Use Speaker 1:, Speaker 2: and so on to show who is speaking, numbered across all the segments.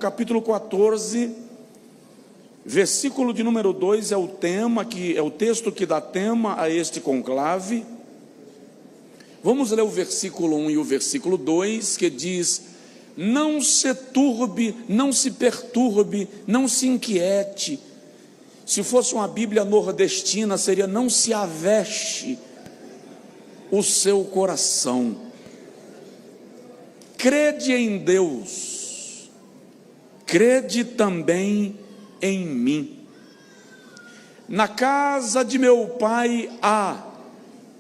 Speaker 1: capítulo 14, versículo de número 2 é o tema, que é o texto que dá tema a este conclave. Vamos ler o versículo 1 e o versículo 2, que diz: não se turbe, não se perturbe, não se inquiete. Se fosse uma Bíblia nordestina, seria: não se aveste o seu coração. Crede em Deus, crede também em mim. Na casa de meu pai há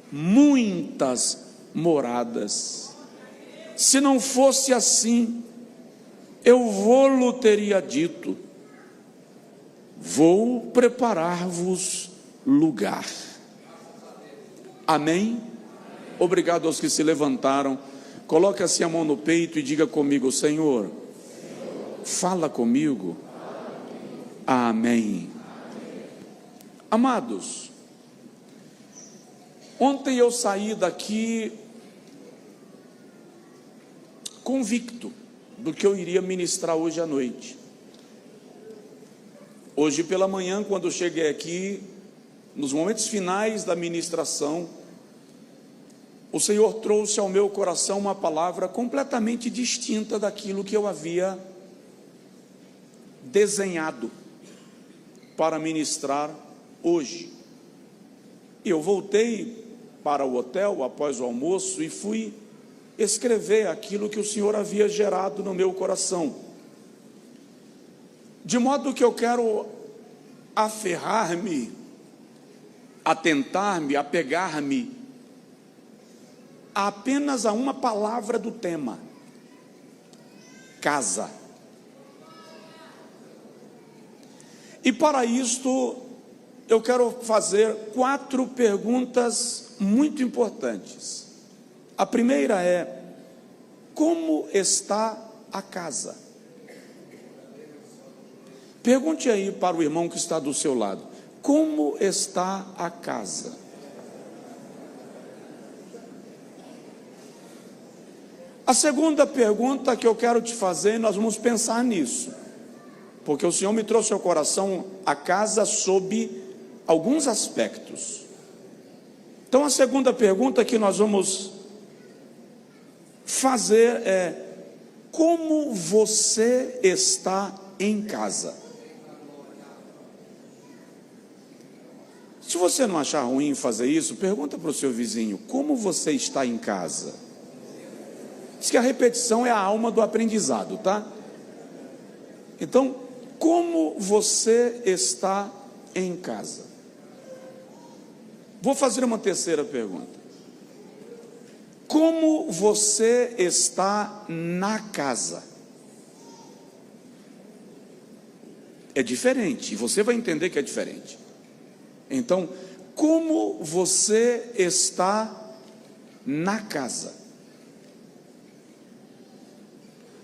Speaker 1: muitas moradas. Se não fosse assim, eu vou-lo teria dito: vou preparar-vos lugar. Amém? Obrigado aos que se levantaram. Coloque assim a mão no peito e diga comigo: Senhor, fala comigo. Amém. Amados, ontem eu saí daqui convicto do que eu iria ministrar hoje à noite. Hoje pela manhã, quando eu cheguei aqui, nos momentos finais da ministração, o Senhor trouxe ao meu coração uma palavra completamente distinta daquilo que eu havia desenhado para ministrar hoje. Eu voltei para o hotel após o almoço e fui escrever aquilo que o Senhor havia gerado no meu coração, de modo que eu quero aferrar-me, atentar-me, apegar-me apenas a uma palavra do tema: casa. E para isto eu quero fazer 4 perguntas muito importantes. A primeira é: como está a casa? Pergunte aí para o irmão que está do seu lado: como está a casa? A segunda pergunta que eu quero te fazer, nós vamos pensar nisso, porque o Senhor me trouxe ao coração a casa sob alguns aspectos. Então a segunda pergunta que nós vamos fazer é: como você está em casa? Se você não achar ruim fazer isso, pergunta para o seu vizinho: como você está em casa? Diz que a repetição é a alma do aprendizado, tá? Então, como você está em casa? Vou fazer uma terceira pergunta: como você está na casa? É diferente, e você vai entender que é diferente. Então, como você está na casa?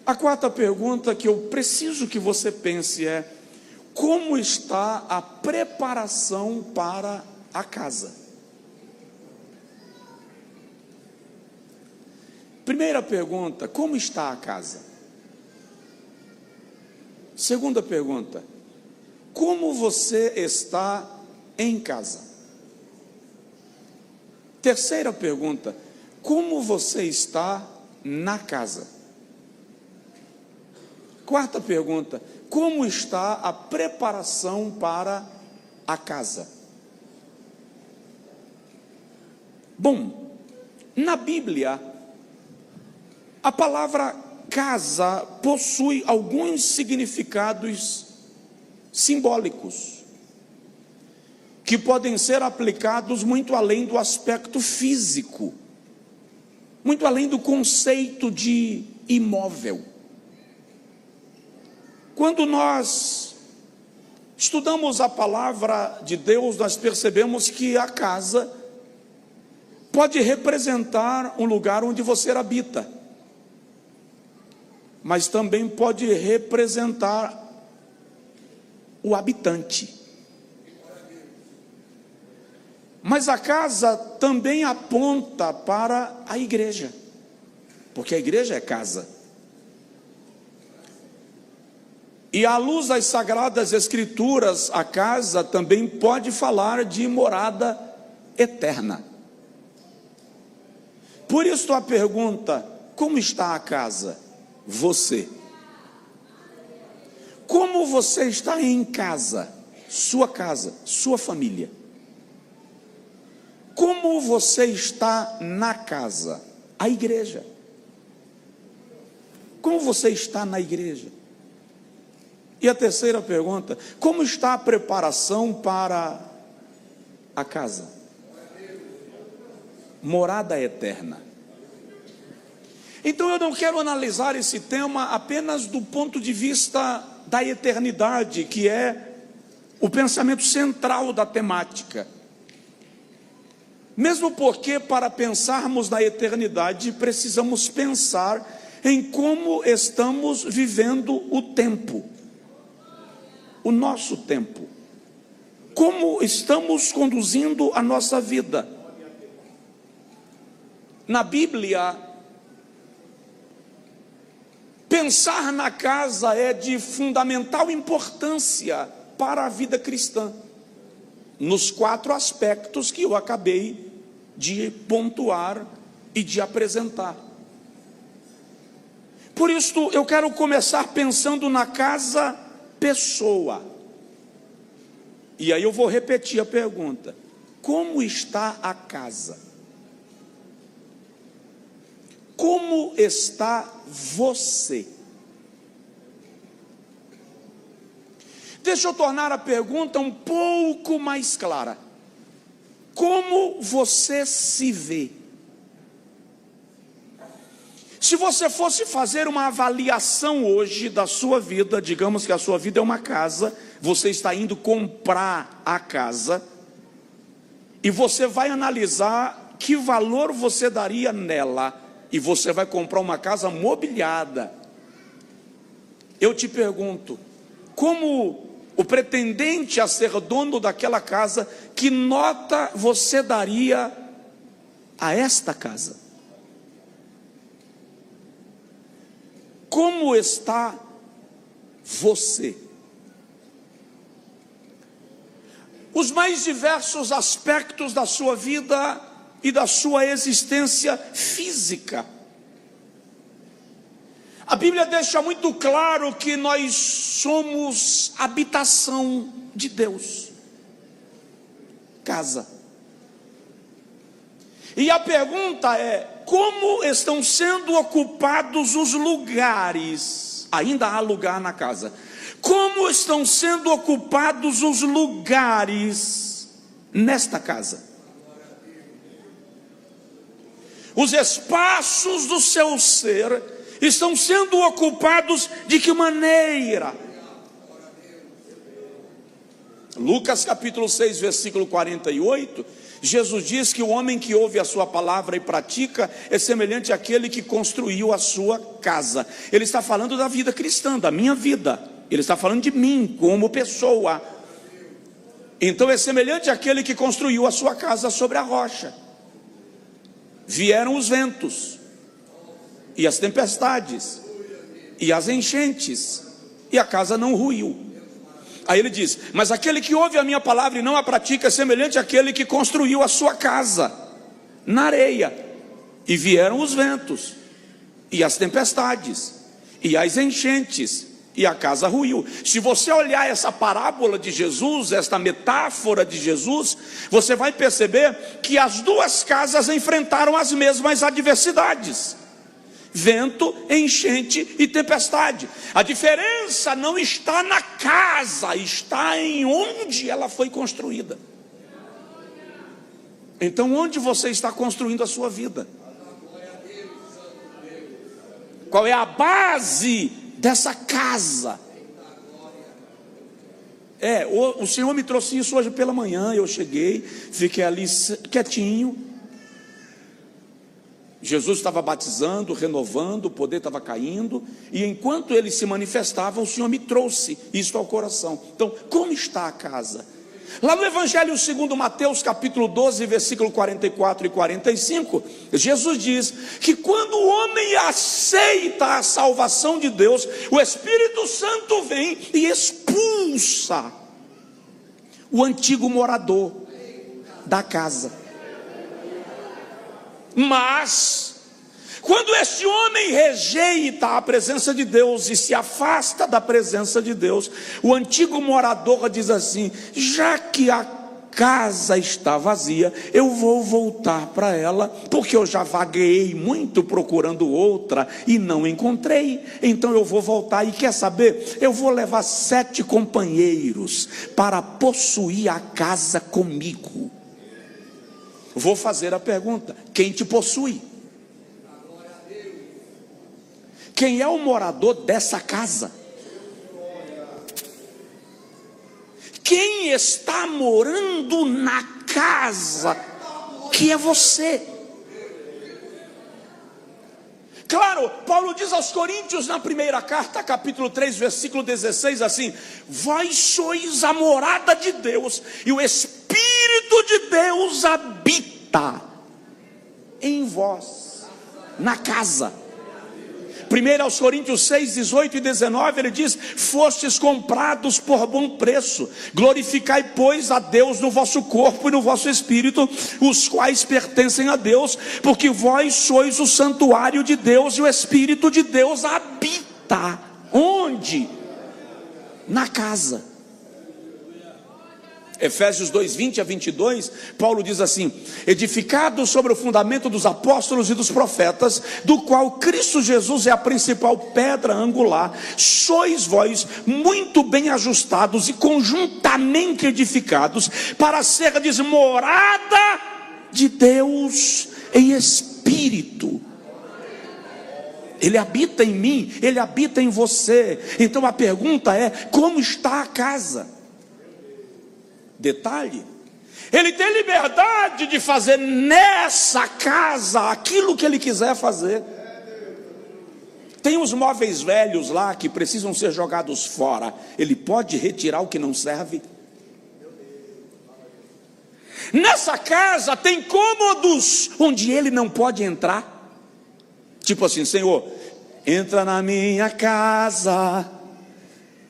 Speaker 1: A quarta pergunta que eu preciso que você pense é: como está a preparação para a casa? Primeira pergunta: como está a casa? Segunda pergunta: como você está em casa? Terceira pergunta: como você está na casa? Quarta pergunta: como está a preparação para a casa? Bom, na Bíblia, a palavra casa possui alguns significados simbólicos, que podem ser aplicados muito além do aspecto físico, muito além do conceito de imóvel. Quando nós estudamos a palavra de Deus, nós percebemos que a casa pode representar um lugar onde você habita, mas também pode representar o habitante. Mas a casa também aponta para a igreja, porque a igreja é casa. E à luz das Sagradas Escrituras, a casa também pode falar de morada eterna. Por isso a pergunta: como está a casa? Você. Como você está em casa, sua família? Como você está na casa, a igreja? Como você está na igreja? E a terceira pergunta: como está a preparação para a casa? Morada eterna. Então eu não quero analisar esse tema apenas do ponto de vista da eternidade, que é o pensamento central da temática. Mesmo porque, para pensarmos na eternidade, precisamos pensar em como estamos vivendo o tempo, o nosso tempo, como estamos conduzindo a nossa vida. Na Bíblia, pensar na casa é de fundamental importância para a vida cristã, nos 4 aspectos que eu acabei de pontuar e de apresentar. Por isso, eu quero começar pensando na casa pessoa. E aí eu vou repetir a pergunta: como está a casa? Como está você? Deixa eu tornar a pergunta um pouco mais clara. Como você se vê? Se você fosse fazer uma avaliação hoje da sua vida, digamos que a sua vida é uma casa, você está indo comprar a casa, e você vai analisar que valor você daria nela, e você vai comprar uma casa mobiliada. Eu te pergunto, como o pretendente a ser dono daquela casa, que nota você daria a esta casa? Como está você? Os mais diversos aspectos da sua vida e da sua existência física. A Bíblia deixa muito claro que nós somos habitação de Deus, casa. E a pergunta é: como estão sendo ocupados os lugares? Ainda há lugar na casa. Como estão sendo ocupados os lugares nesta casa? Os espaços do seu ser estão sendo ocupados de que maneira? Lucas capítulo 6, versículo 48, Jesus diz que o homem que ouve a sua palavra e pratica é semelhante àquele que construiu a sua casa. Ele está falando da vida cristã, da minha vida. Ele está falando de mim como pessoa. Então é semelhante àquele que construiu a sua casa sobre a rocha. Vieram os ventos, e as tempestades, e as enchentes, e a casa não ruiu. Aí ele diz: mas aquele que ouve a minha palavra e não a pratica é semelhante àquele que construiu a sua casa na areia, e vieram os ventos, e as tempestades, e as enchentes, e a casa ruiu. Se você olhar essa parábola de Jesus, esta metáfora de Jesus, você vai perceber que as duas casas enfrentaram as mesmas adversidades: vento, enchente e tempestade. A diferença não está na casa, está em onde ela foi construída. Então, onde você está construindo a sua vida? Qual é a base dessa casa? O Senhor me trouxe isso hoje pela manhã. Eu cheguei, fiquei ali quietinho. Jesus estava batizando, renovando, o poder estava caindo, e enquanto ele se manifestava, o Senhor me trouxe isso ao coração. Então, como está a casa? Lá no Evangelho segundo Mateus, capítulo 12, versículo 44 e 45, Jesus diz que quando o homem aceita a salvação de Deus, o Espírito Santo vem e expulsa o antigo morador da casa. Mas quando este homem rejeita a presença de Deus e se afasta da presença de Deus, o antigo morador diz assim: já que a casa está vazia, eu vou voltar para ela, porque eu já vagueei muito procurando outra e não encontrei, então eu vou voltar. E quer saber? Eu vou levar 7 companheiros para possuir a casa comigo. Vou fazer a pergunta: quem te possui? Quem é o morador dessa casa? Quem está morando na casa que é você? Claro, Paulo diz aos Coríntios na primeira carta, capítulo 3, versículo 16, assim: vós sois a morada de Deus, e o Espírito de Deus habita em vós, na casa. 1 aos Coríntios 6, 18 e 19, ele diz: fostes comprados por bom preço, glorificai pois a Deus no vosso corpo e no vosso espírito, os quais pertencem a Deus, porque vós sois o santuário de Deus, e o Espírito de Deus habita, onde? Na casa. Efésios 2, 20 a 22, Paulo diz assim: edificados sobre o fundamento dos apóstolos e dos profetas, do qual Cristo Jesus é a principal pedra angular, sois vós muito bem ajustados e conjuntamente edificados, para serdes morada de Deus em espírito. Ele habita em mim, ele habita em você. Então a pergunta é: como está a casa? Detalhe, ele tem liberdade de fazer nessa casa aquilo que ele quiser fazer. Tem os móveis velhos lá que precisam ser jogados fora, ele pode retirar o que não serve. Nessa casa tem cômodos onde ele não pode entrar. Tipo assim: Senhor, entra na minha casa,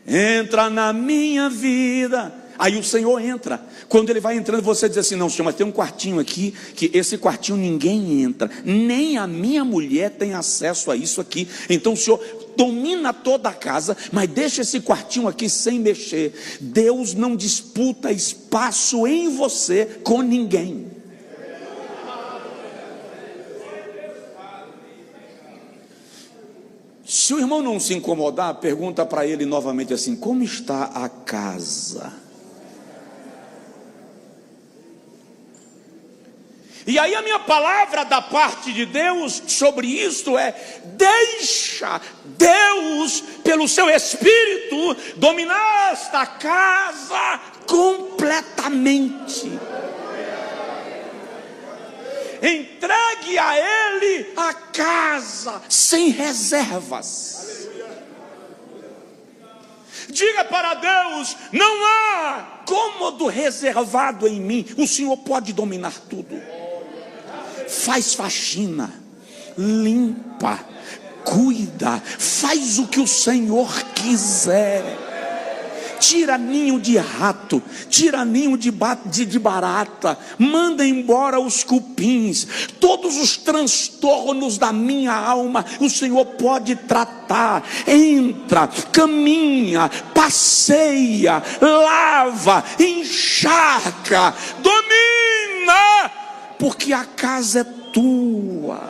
Speaker 1: entra na minha vida. Aí o Senhor entra. Quando ele vai entrando, você diz assim: não, Senhor, mas tem um quartinho aqui, que esse quartinho ninguém entra, nem a minha mulher tem acesso a isso aqui. Então o Senhor domina toda a casa, mas deixa esse quartinho aqui sem mexer. Deus não disputa espaço em você com ninguém. Se o irmão não se incomodar, pergunta para ele novamente assim: como está a casa? E aí a minha palavra da parte de Deus sobre isto é: deixa Deus, pelo seu Espírito, dominar esta casa completamente. Entregue a Ele a casa sem reservas. Diga para Deus: não há cômodo reservado em mim, o Senhor pode dominar tudo. Faz faxina, limpa, cuida, faz o que o Senhor quiser. Tira ninho de rato, tira ninho de barata, manda embora os cupins, todos os transtornos da minha alma o Senhor pode tratar. Entra, caminha, passeia, lava, encharca, domina, porque a casa é tua.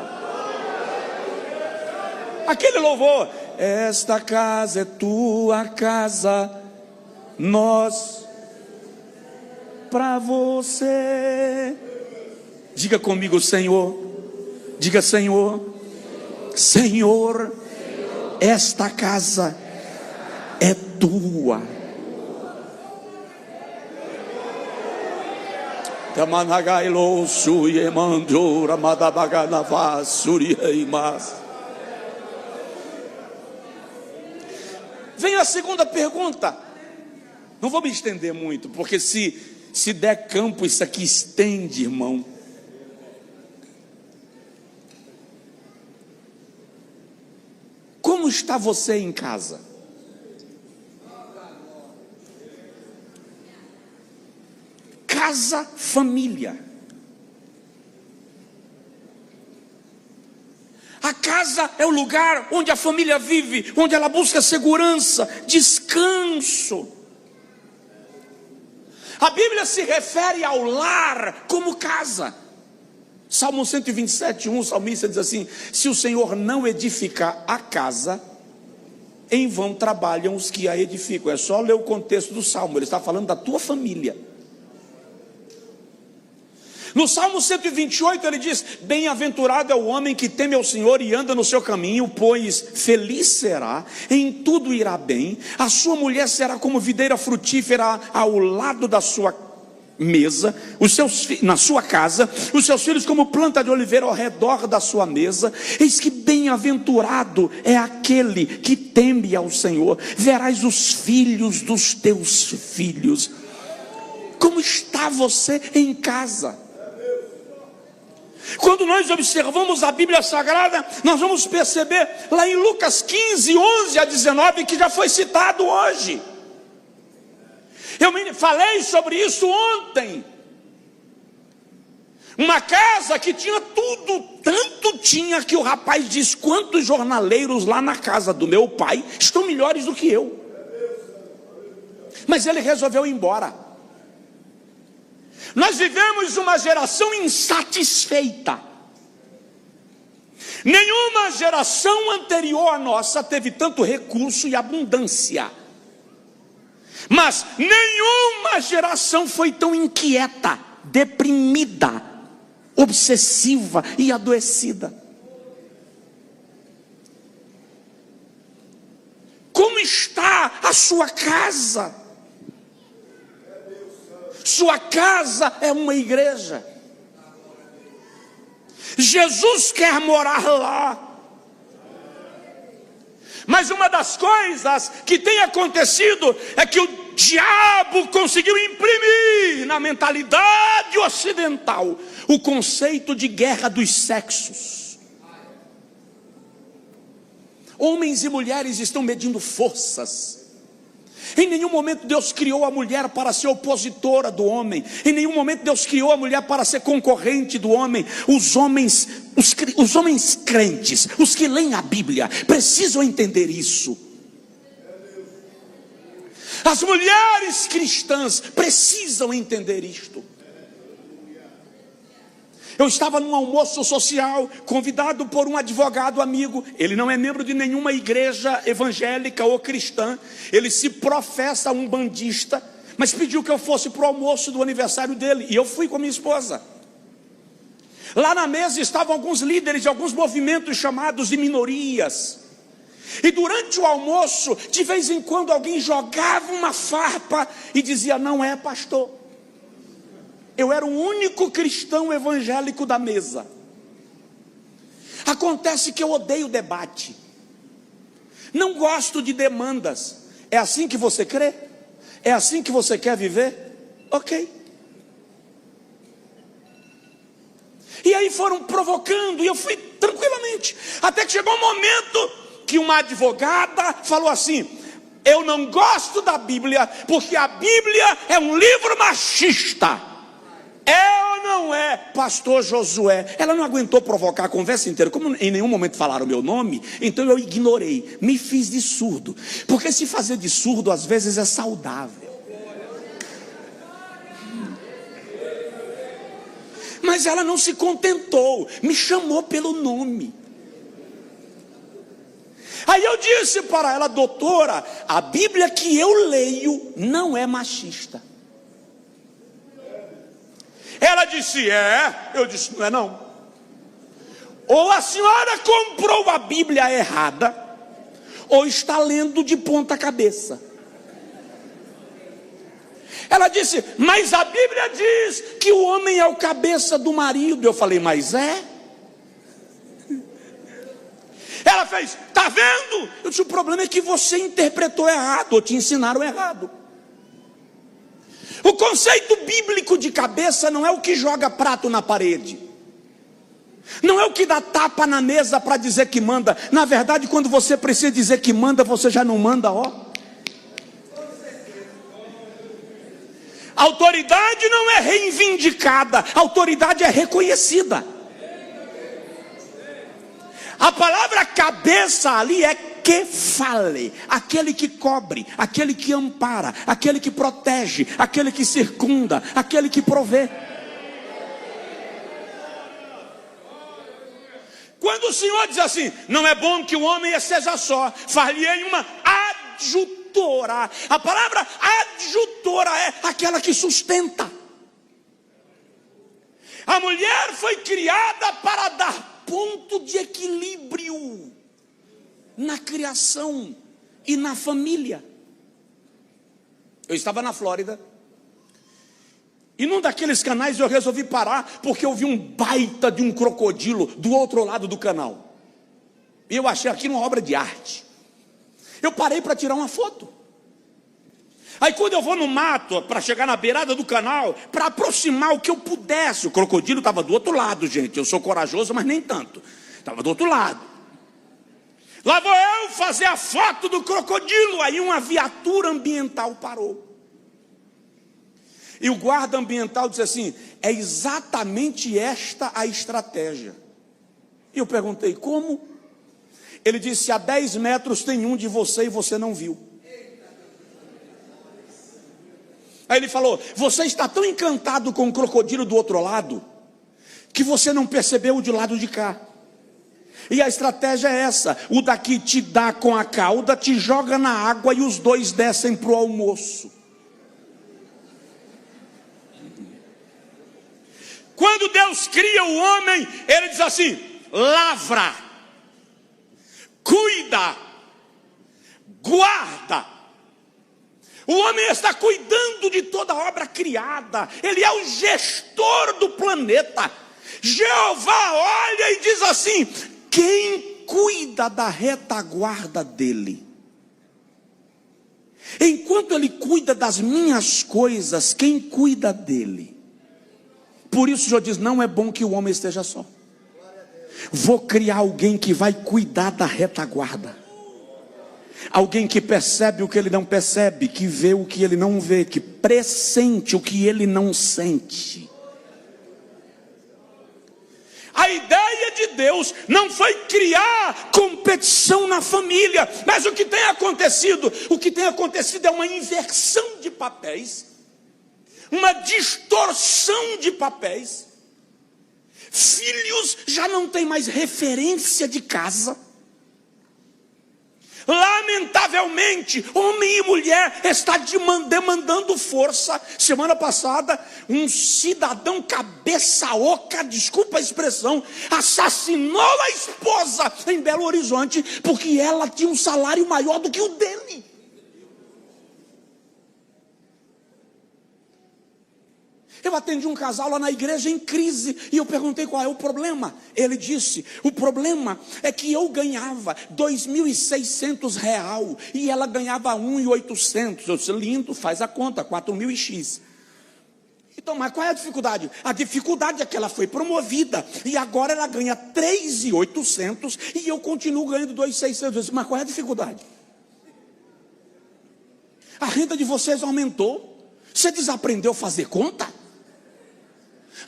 Speaker 1: Aquele louvor: esta casa é tua casa, nós para você. Diga comigo: Senhor. Diga: Senhor, Senhor, esta casa é tua. Vem a segunda pergunta. Não vou me estender muito, porque se Se der campo, isso aqui estende, irmão. Como está você em casa? Casa, família. A casa é o lugar onde a família vive, onde ela busca segurança, descanso. A Bíblia se refere ao lar como casa. Salmo 127, 1, o salmista diz assim: se o Senhor não edificar a casa, em vão trabalham os que a edificam. É só ler o contexto do salmo, ele está falando da tua família. No Salmo 128 ele diz: bem-aventurado é o homem que teme ao Senhor e anda no seu caminho, pois feliz será, em tudo irá bem. A sua mulher será como videira frutífera ao lado da sua mesa, na sua casa, os seus filhos como planta de oliveira ao redor da sua mesa. Eis que bem-aventurado é aquele que teme ao Senhor, verás os filhos dos teus filhos. Como está você em casa? Quando nós observamos a Bíblia Sagrada, nós vamos perceber lá em Lucas 15, 11 a 19, que já foi citado hoje. Eu falei sobre isso ontem. Uma casa que tinha tudo, tanto tinha que o rapaz diz: quantos jornaleiros lá na casa do meu pai estão melhores do que eu. Mas ele resolveu ir embora. Nós vivemos uma geração insatisfeita. Nenhuma geração anterior à nossa teve tanto recurso e abundância. Mas nenhuma geração foi tão inquieta, deprimida, obsessiva e adoecida. Como está a sua casa? Sua casa é uma igreja. Jesus quer morar lá. Mas uma das coisas que tem acontecido é que o diabo conseguiu imprimir na mentalidade ocidental o conceito de guerra dos sexos. Homens e mulheres estão medindo forças. Em nenhum momento Deus criou a mulher para ser opositora do homem. Em nenhum momento Deus criou a mulher para ser concorrente do homem. Os homens crentes, os que leem a Bíblia, precisam entender isso. As mulheres cristãs precisam entender isto. Eu estava num almoço social, convidado por um advogado amigo. Ele não é membro de nenhuma igreja evangélica ou cristã. Ele se professa umbandista, mas pediu que eu fosse para o almoço do aniversário dele. E eu fui com a minha esposa. Lá na mesa estavam alguns líderes de alguns movimentos chamados de minorias. E durante o almoço, de vez em quando alguém jogava uma farpa e dizia: não é, pastor. Eu era o único cristão evangélico da mesa. Acontece que eu odeio debate. Não gosto de demandas. É assim que você crê? É assim que você quer viver? Ok. E aí foram provocando, e eu fui tranquilamente. Até que chegou um momento que uma advogada falou assim: eu não gosto da Bíblia, porque a Bíblia é um livro machista. É ou não é, pastor Josué? Ela não aguentou provocar a conversa inteira. Como em nenhum momento falaram o meu nome, então eu ignorei, me fiz de surdo. Porque se fazer de surdo às vezes é saudável. Mas ela não se contentou, me chamou pelo nome. Aí eu disse para ela: doutora, a Bíblia que eu leio não é machista. Ela disse: é. Eu disse: não é não. Ou a senhora comprou a Bíblia errada, ou está lendo de ponta cabeça. Ela disse: mas a Bíblia diz que o homem é o cabeça do marido. Eu falei: mas é? Ela fez: tá vendo? Eu disse: o problema é que você interpretou errado, ou te ensinaram errado. O conceito bíblico de cabeça não é o que joga prato na parede, não é o que dá tapa na mesa para dizer que manda. Na verdade, quando você precisa dizer que manda, você já não manda, ó. A autoridade não é reivindicada, a autoridade é reconhecida. A palavra cabeça ali é que fale, aquele que cobre, aquele que ampara, aquele que protege, aquele que circunda, aquele que provê. Quando o Senhor diz assim, não é bom que o homem seja só, far-lhe-ei uma adjutora. A palavra adjutora é aquela que sustenta. A mulher foi criada para dar ponto de equilíbrio na criação e na família. Eu estava na Flórida, e num daqueles canais eu resolvi parar, porque eu vi um baita de um crocodilo do outro lado do canal, e eu achei aquilo uma obra de arte. Eu parei para tirar uma foto. Aí quando eu vou no mato, para chegar na beirada do canal, para aproximar o que eu pudesse, o crocodilo estava do outro lado, gente. Eu sou corajoso, mas nem tanto. Estava do outro lado. Lá vou eu fazer a foto do crocodilo. Aí uma viatura ambiental parou. E o guarda ambiental disse assim, é exatamente esta a estratégia. E eu perguntei, como? Ele disse, a 10 metros tem um de você e você não viu. Aí ele falou, você está tão encantado com o crocodilo do outro lado, que você não percebeu o de lado de cá. E a estratégia é essa, o daqui te dá com a cauda, te joga na água e os dois descem para o almoço. Quando Deus cria o homem, ele diz assim, lavra, cuida, guarda. O homem está cuidando de toda a obra criada. Ele é o gestor do planeta. Jeová olha e diz assim, quem cuida da retaguarda dele? Enquanto ele cuida das minhas coisas, quem cuida dele? Por isso o Senhor diz, não é bom que o homem esteja só. Vou criar alguém que vai cuidar da retaguarda. Alguém que percebe o que ele não percebe, que vê o que ele não vê, que pressente o que ele não sente. A ideia de Deus não foi criar competição na família, mas o que tem acontecido? O que tem acontecido é uma inversão de papéis, uma distorção de papéis. Filhos já não têm mais referência de casa. Lamentavelmente, homem e mulher está demandando força. Semana passada, um cidadão cabeça oca, desculpa a expressão, assassinou a esposa em Belo Horizonte, porque ela tinha um salário maior do que o dele. Eu atendi um casal lá na igreja em crise, e eu perguntei qual é o problema. Ele disse, o problema é que eu ganhava R$2.600 e ela ganhava R$1.800. Eu disse, lindo, faz a conta, 4.000 e X. Então, mas qual é a dificuldade? A dificuldade é que ela foi promovida, e agora ela ganha R$3.800, e eu continuo ganhando R$2.600. Eu disse, mas qual é a dificuldade? A renda de vocês aumentou. Você desaprendeu a fazer conta?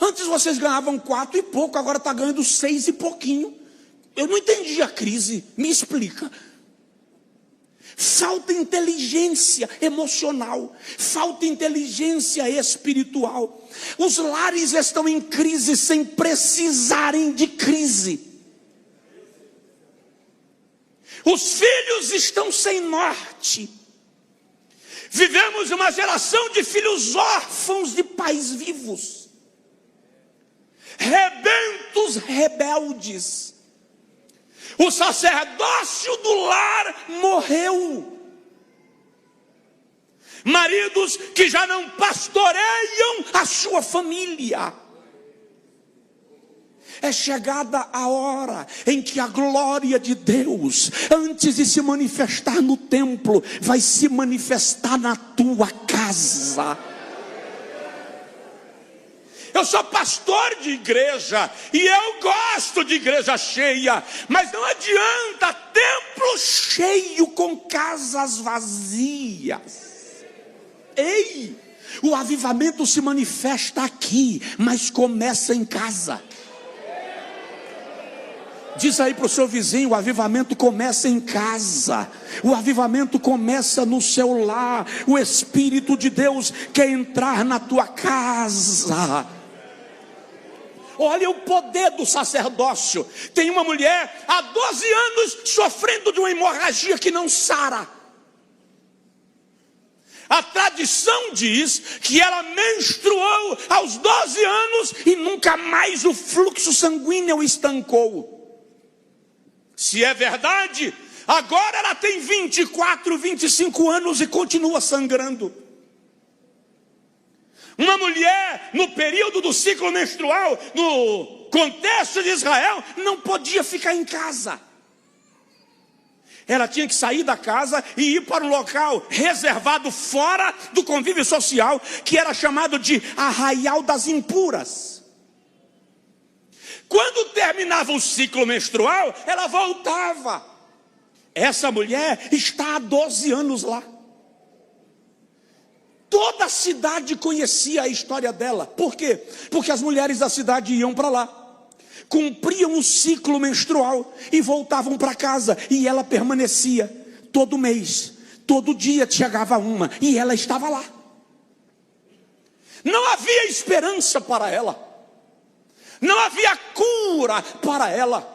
Speaker 1: Antes vocês ganhavam 4 e pouco, agora está ganhando 6 e pouquinho. Eu não entendi a crise, me explica. Falta inteligência emocional, falta inteligência espiritual. Os lares estão em crise sem precisarem de crise. Os filhos estão sem norte. Vivemos uma geração de filhos órfãos de pais vivos. Rebentos rebeldes. O sacerdócio do lar morreu. Maridos que já não pastoreiam a sua família. É chegada a hora em que a glória de Deus, antes de se manifestar no templo, vai se manifestar na tua casa. Eu sou pastor de igreja e eu gosto de igreja cheia, mas não adianta templo cheio com casas vazias. Ei, o avivamento se manifesta aqui, mas começa em casa. Diz aí para o seu vizinho: o avivamento começa em casa, o avivamento começa no seu lar. O Espírito de Deus quer entrar na tua casa. Olha o poder do sacerdócio. Tem uma mulher há 12 anos sofrendo de uma hemorragia que não sara. A tradição diz que ela menstruou aos 12 anos e nunca mais o fluxo sanguíneo estancou. Se é verdade, agora ela tem 24, 25 anos e continua sangrando. Uma mulher, no período do ciclo menstrual, no contexto de Israel, não podia ficar em casa. Ela tinha que sair da casa e ir para um local reservado fora do convívio social, que era chamado de Arraial das Impuras. Quando terminava o ciclo menstrual, ela voltava. Essa mulher está há 12 anos lá. Toda a cidade conhecia a história dela. Por quê? Porque as mulheres da cidade iam para lá, cumpriam o ciclo menstrual e voltavam para casa. E ela permanecia todo mês, todo dia chegava uma e ela estava lá. Não havia esperança para ela. Não havia cura para ela.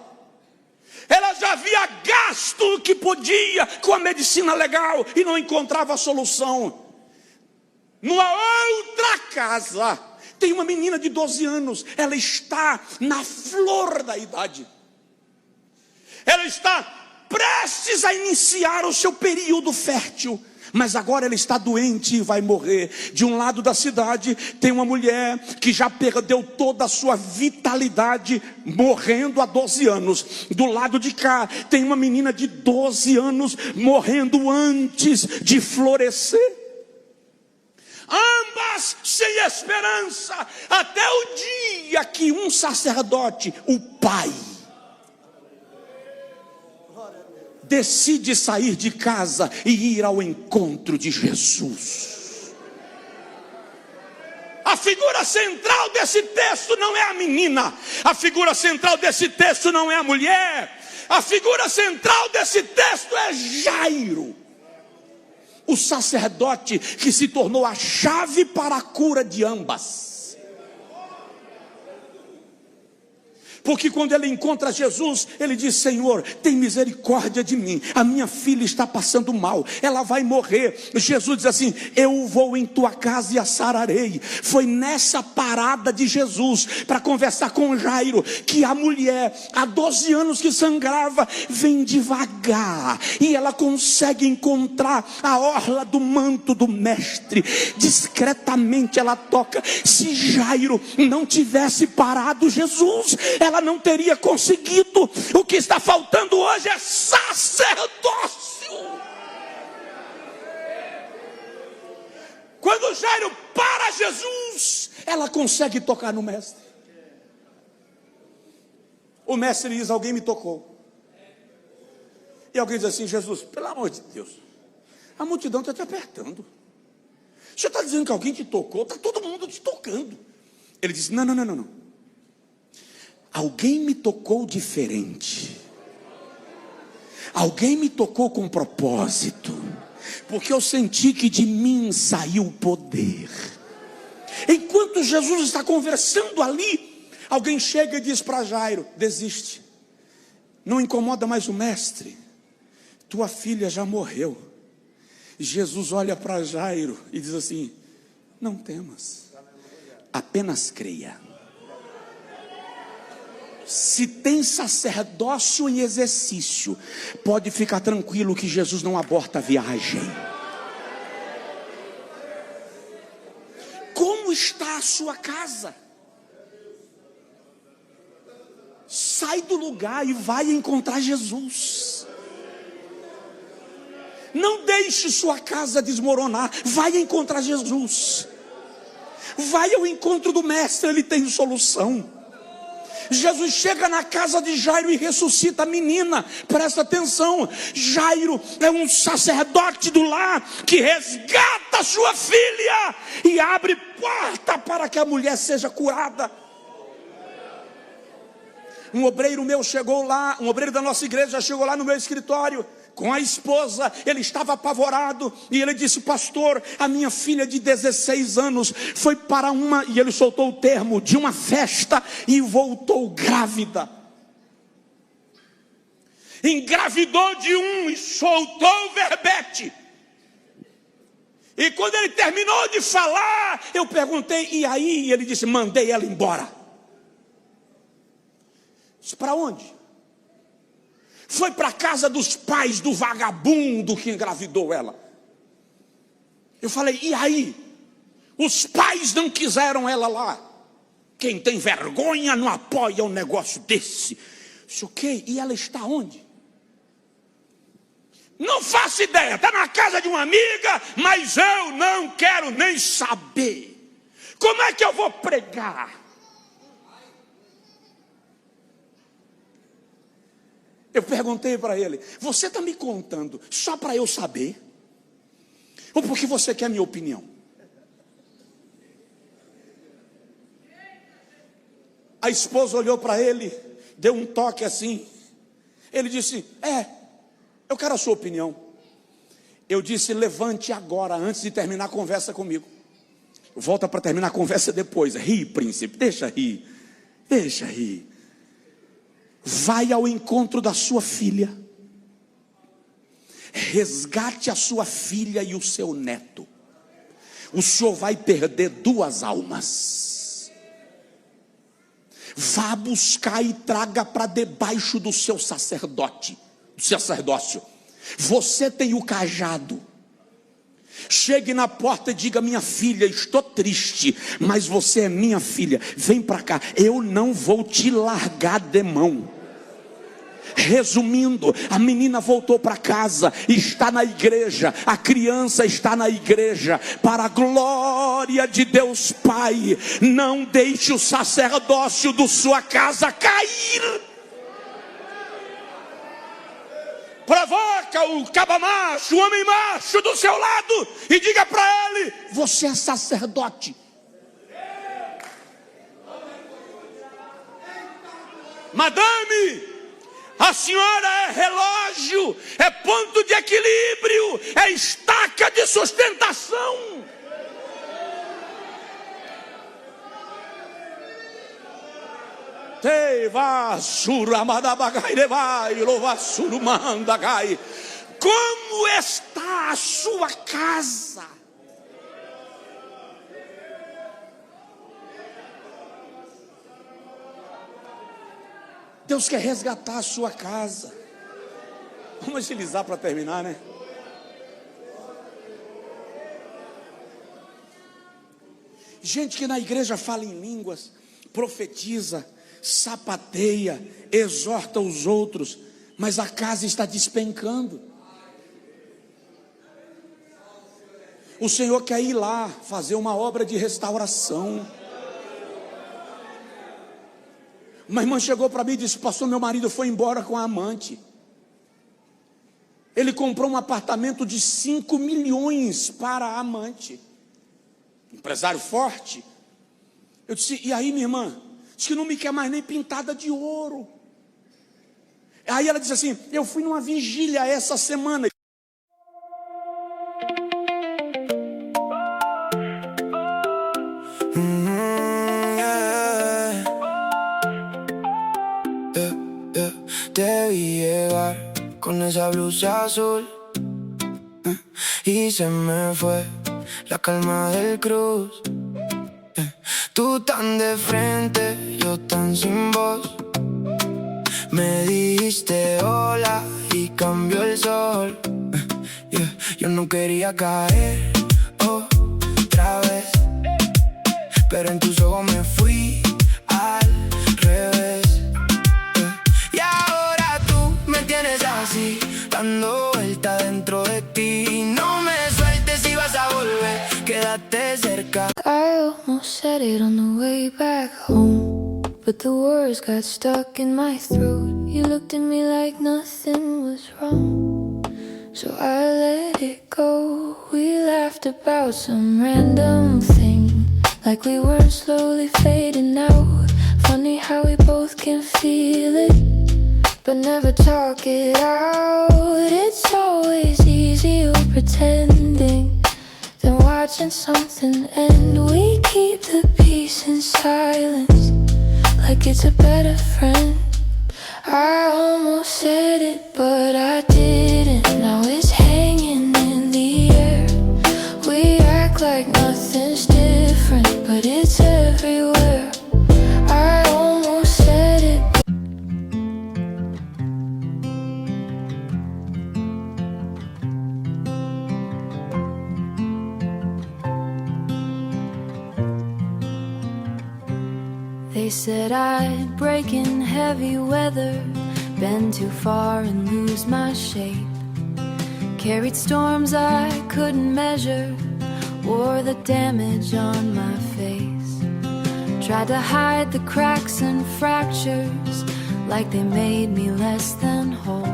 Speaker 1: Ela já havia gasto o que podia com a medicina legal e não encontrava solução. Numa outra casa, tem uma menina de 12 anos. Ela está na flor da idade. Ela está prestes a iniciar o seu período fértil. Mas agora ela está doente e vai morrer. De um lado da cidade tem uma mulher que já perdeu toda a sua vitalidade, morrendo há 12 anos. Do lado de cá tem uma menina de 12 anos morrendo antes de florescer. Ambas sem esperança, até o dia que um sacerdote, o pai, decide sair de casa e ir ao encontro de Jesus. A figura central desse texto não é a menina. A figura central desse texto não é a mulher. A figura central desse texto é Jairo, o sacerdote que se tornou a chave para a cura de ambas. Porque quando ele encontra Jesus, ele diz: Senhor, tem misericórdia de mim, a minha filha está passando mal, ela vai morrer. Jesus diz assim: eu vou em tua casa e a sararei. Foi nessa parada de Jesus para conversar com Jairo que a mulher, há 12 anos que sangrava, vem devagar e ela consegue encontrar a orla do manto do mestre. Discretamente ela toca. Se Jairo não tivesse parado Jesus, ela não teria conseguido. O que está faltando hoje é sacerdócio. Quando Jairo para Jesus, ela consegue tocar no mestre. O mestre diz: alguém me tocou. E alguém diz assim: Jesus, pelo amor de Deus, a multidão está te apertando. Você está dizendo que alguém te tocou? Está todo mundo te tocando. Ele diz: não. Alguém me tocou diferente. Alguém me tocou com propósito. Porque eu senti que de mim saiu o poder. Enquanto Jesus está conversando ali, alguém chega e diz para Jairo: desiste. Não incomoda mais o mestre. Tua filha já morreu. Jesus olha para Jairo e diz assim: não temas, apenas creia. Se tem sacerdócio em exercício, pode ficar tranquilo que Jesus não aborta a viagem. Como está a sua casa? Sai do lugar e vai encontrar Jesus. Não deixe sua casa desmoronar. Vai encontrar Jesus. Vai ao encontro do mestre, ele tem solução. Jesus chega na casa de Jairo e ressuscita a menina. Presta atenção, Jairo é um sacerdote do lar que resgata a sua filha e abre porta para que a mulher seja curada. Um obreiro meu chegou lá, um obreiro da nossa igreja chegou lá no meu escritório com a esposa. Ele estava apavorado e ele disse: pastor, a minha filha de 16 anos foi para e ele soltou o termo, de uma festa, e voltou grávida. Engravidou de um e soltou o verbete. E quando ele terminou de falar, eu perguntei: e aí? E ele disse: mandei ela embora. Disse: para onde? Foi para a casa dos pais do vagabundo que engravidou ela. Eu falei: e aí? Os pais não quiseram ela lá. Quem tem vergonha não apoia um negócio desse. Disse: ok, e ela está onde? Não faço ideia, está na casa de uma amiga, mas eu não quero nem saber. Como é que eu vou pregar? Eu perguntei para ele: você está me contando só para eu saber? Ou porque você quer a minha opinião? A esposa olhou para ele, deu um toque assim. Ele disse: eu quero a sua opinião. Eu disse: levante agora, antes de terminar a conversa comigo. Volta para terminar a conversa depois. Ri, príncipe, deixa rir. Deixa rir. Vai ao encontro da sua filha. Resgate a sua filha e o seu neto. O senhor vai perder 2 almas. Vá buscar e traga para debaixo do seu sacerdócio. Você tem o cajado. Chegue na porta e diga: minha filha, estou triste, mas você é minha filha, vem para cá, eu não vou te largar de mão. Resumindo, a menina voltou para casa, está na igreja, a criança está na igreja. Para a glória de Deus Pai, não deixe o sacerdócio da sua casa cair. Provoca o cabamacho, o homem macho do seu lado e diga para ele: você é sacerdote. Madame, a senhora é relógio, é ponto de equilíbrio, é estaca de sustentação. Como está a sua casa? Deus quer resgatar a sua casa. Vamos agilizar para terminar, né? Gente que na igreja fala em línguas, profetiza, sapateia, exorta os outros, mas a casa está despencando. O Senhor quer ir lá fazer uma obra de restauração. Uma irmã chegou para mim e disse: pastor, meu marido foi embora com a amante. Ele comprou um apartamento de 5 milhões para a amante. Empresário forte. Eu disse: e aí, minha irmã? Disse que não me quer mais nem pintada de ouro. Aí ela disse assim: eu fui numa vigília essa semana.
Speaker 2: Te vi llegar con esa blusa azul y se me fue la calma del cruz. Tú tan de frente, yo tan sin voz. Me dijiste hola y cambió el sol. Yo no quería caer otra vez, pero en tus ojos me fui al revés. Y ahora tú me tienes así, dando vuelta dentro de ti. No me sueltes si vas a volver, quédate quédate cerca.
Speaker 3: I almost said it on the way back home, but the words got stuck in my throat. You looked at me like nothing was wrong, so I let it go. We laughed about some random thing, like we weren't slowly fading out. Funny how we both can feel it, but never talk it out. It's always easier pretending than watching something end. We keep the peace in silence, like it's a better friend. I almost said it, but I didn't. Now it's hanging in the air. We act like nothing's different, but it's everywhere. I almost said it. They said I'd break in heavy weather, bend too far and lose my shape. Carried storms I couldn't measure, wore the damage on my face. Tried to hide the cracks and fractures, like they made me less than whole.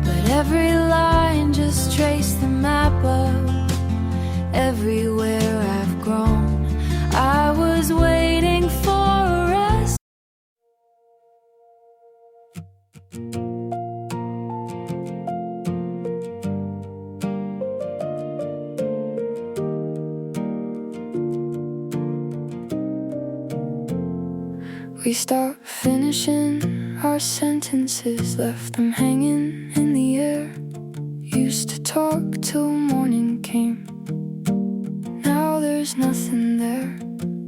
Speaker 3: But every line just traced the map of everywhere I've grown. I was waiting for a rest. We stopped finishing our sentences, left them hanging in the air. Used to talk till morning came, now there's nothing there.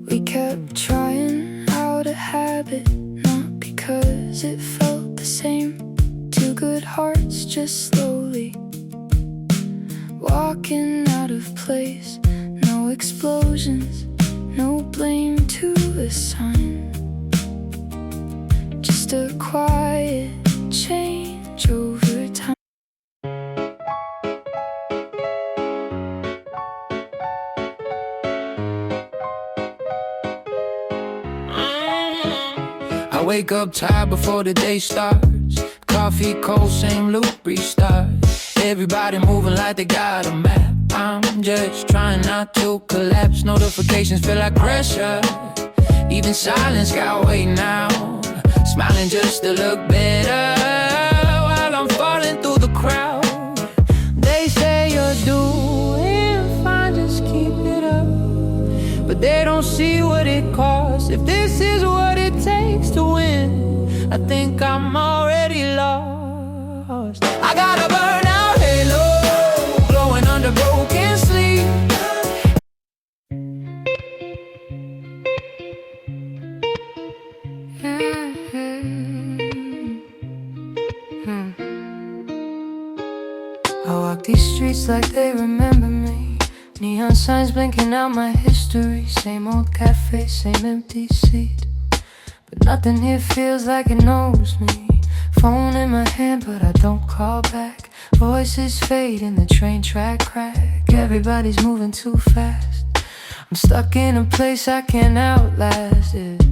Speaker 3: We kept trying out a habit, not because it felt the same. Two good hearts just slowly walking out of place. No explosions, no blame to assign, just a quiet change over time.
Speaker 2: I wake up tired before the day starts. Coffee cold, same loop, restart. Everybody moving like they got a map. I'm just trying not to collapse. Notifications feel like pressure, even silence got weight now. Smiling just to look better while I'm falling through the crowd. They say you're doing fine, just keep it up, but they don't see what it costs. If this is what it takes to win, I think I'm already lost. I got a burnout halo, glowing under broken sleep. I walk these streets like they remember me. Neon signs blinking out my history. Same old cafe, same empty seat, but nothing here feels like it knows me. Phone in my hand, but I don't call back. Voices fade in the train track crack. Everybody's moving too fast. I'm stuck in a place I can't outlast it.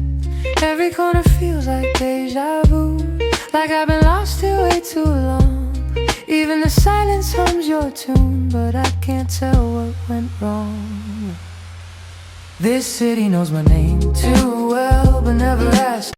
Speaker 2: Every corner feels like deja vu, like I've been lost here way too long. Even the silence hums your tune, but I can't tell what went wrong. This city knows my name too well, but never asked.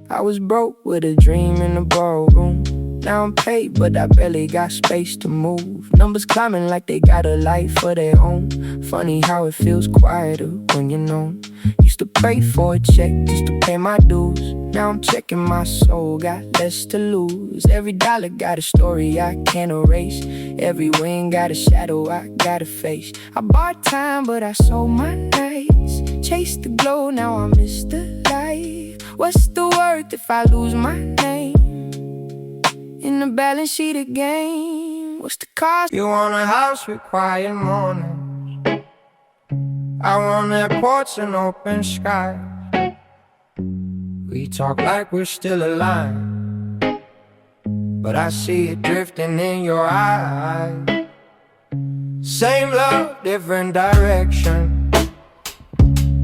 Speaker 2: I was broke with a dream in the ballroom. Now I'm paid, but I barely got space to move. Numbers climbing like they got a life of their own. Funny how it feels quieter when you're known. Used to pray for a check just to pay my dues. Now I'm checking my soul, got less to lose. Every dollar got a story I can't erase. Every win got a shadow I gotta face. I bought time, but I sold my nights. Chased the glow, now I miss the light. What's the worth if I lose my name? in the balance sheet again. What's the cost? You want a house with quiet mornings. I want that porch and open sky. We talk like we're still alive, but I see it drifting in your eyes. Same love, different direction.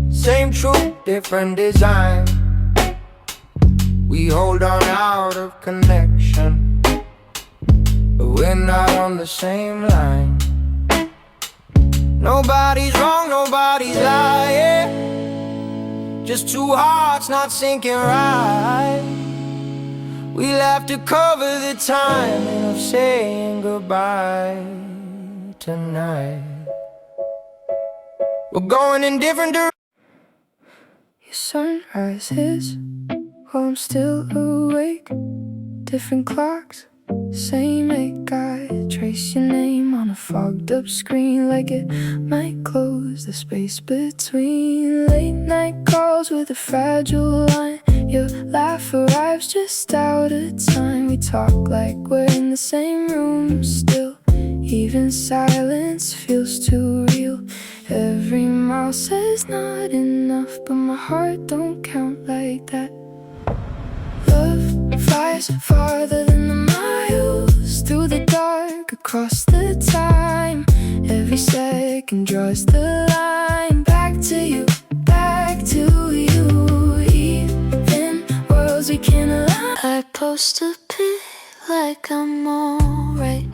Speaker 2: Same truth, different design. We hold on out of connection, but we're not on the same line. Nobody's wrong, nobody's lying. Just two hearts not syncing right. We'll have to cover the timing of saying goodbye tonight. We're going in different directions. Your sunrise is while I'm still awake. Different clocks, same ache. I trace your name on a fogged up screen, like it might close the space between. Late night calls with a fragile line. Your laugh arrives just out of time. We talk like we're in the same room still. Even silence feels too real. Every mile says not enough, but my heart don't count like that. Love flies farther than the miles, through the dark, across the time. Every second draws the line. Back to you, back to you. Even worlds we can't align. I post a pic like I'm alright.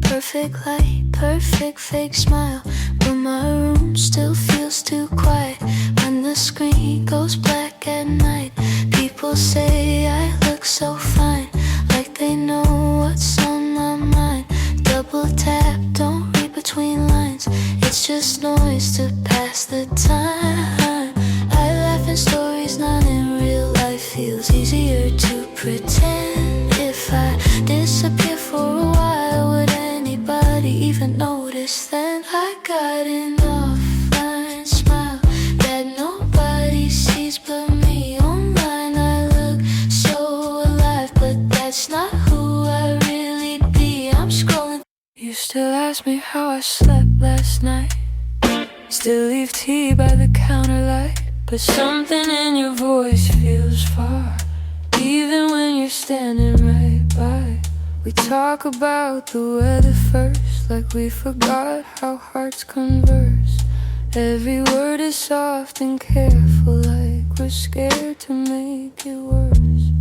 Speaker 2: Perfect light, perfect fake smile, but my room still feels too quiet. When the screen goes black at night, people say I look so fine, like they know what's on my mind. Double tap, don't read between lines. It's just noise to pass the time. I laugh in stories, not in real life. Feels easier to pretend. If I disappear for a while, would anybody even notice then? I got an offline smile that nobody sees but me. Online I look so alive, but that's not who I really be. I'm scrolling. You still ask me how I slept last night. Still leave tea by the counter light, but something in your voice feels far, even when you're standing right by. We talk about the weather first, like we forgot how hearts converse. Every word is soft and careful, like we're scared to make it worse.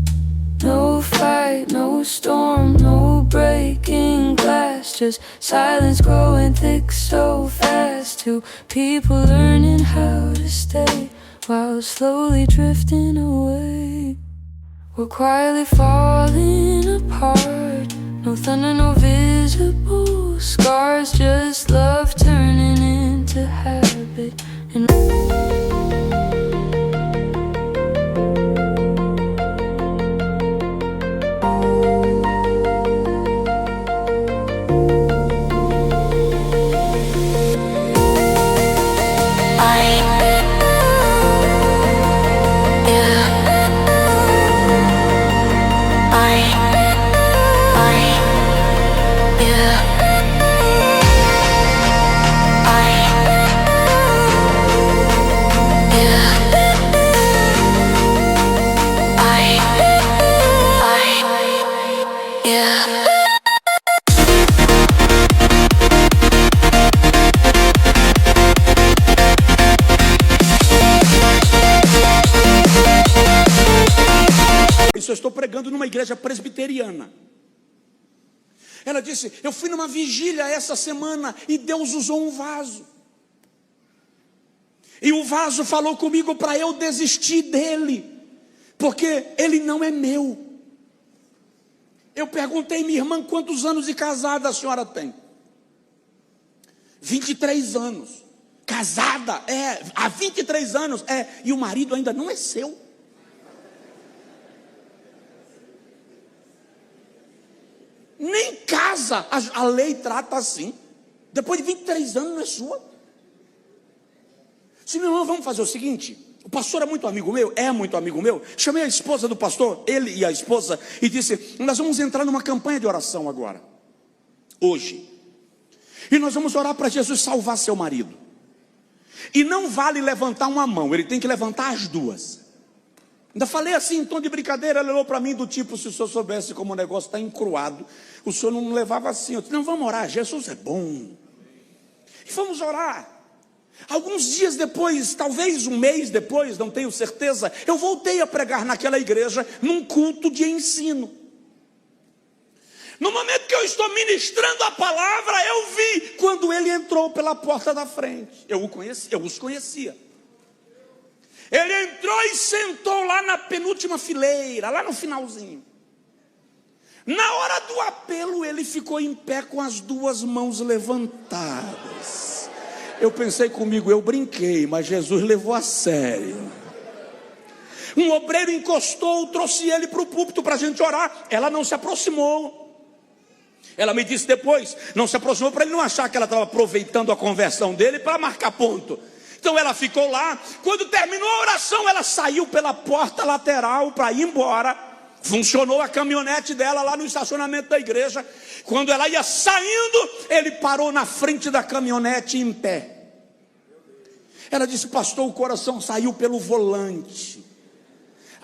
Speaker 2: No fight, no storm, no breaking glass, just silence growing thick so fast. Two people learning how to stay while slowly drifting away. We're quietly falling apart. No thunder, no visible scars, just love turning into habit. And
Speaker 1: Isso eu estou pregando numa igreja presbiteriana. Ela disse: eu fui numa vigília essa semana e Deus usou um vaso. E o vaso falou comigo para eu desistir dele, porque ele não é meu. Eu perguntei, minha irmã, quantos anos de casada a senhora tem? 23 anos. Casada? Há 23 anos? E o marido ainda não é seu. Nem casa, a lei trata assim. Depois de 23 anos não é sua. Se meu irmão, vamos fazer o seguinte: O pastor é muito amigo meu, Chamei a esposa do pastor, ele e a esposa, e disse: nós vamos entrar numa campanha de oração agora, hoje. E nós vamos orar para Jesus salvar seu marido. E não vale levantar uma mão, ele tem que levantar as duas. Ainda falei assim, em tom de brincadeira. Ele olhou para mim do tipo: se o senhor soubesse como o negócio está encruado, o senhor não levava assim. Eu disse: não, vamos orar, Jesus é bom. E vamos orar. Alguns dias depois, talvez um mês depois, não tenho certeza, eu voltei a pregar naquela igreja, num culto de ensino. No momento que eu estou ministrando a palavra, eu vi quando ele entrou pela porta da frente. Eu os conhecia. Ele entrou e sentou lá na penúltima fileira, lá no finalzinho. Na hora do apelo, ele ficou em pé com as duas mãos levantadas. Eu pensei comigo, eu brinquei, mas Jesus levou a sério. Um obreiro encostou, trouxe ele para o púlpito para a gente orar. Ela não se aproximou. Ela me disse depois, não se aproximou para ele não achar que ela estava aproveitando a conversão dele para marcar ponto. Então ela ficou lá. Quando terminou a oração, ela saiu pela porta lateral para ir embora. Funcionou a caminhonete dela lá no estacionamento da igreja. Quando ela ia saindo, ele parou na frente da caminhonete em pé. Ela disse: pastor, o coração saiu pelo volante.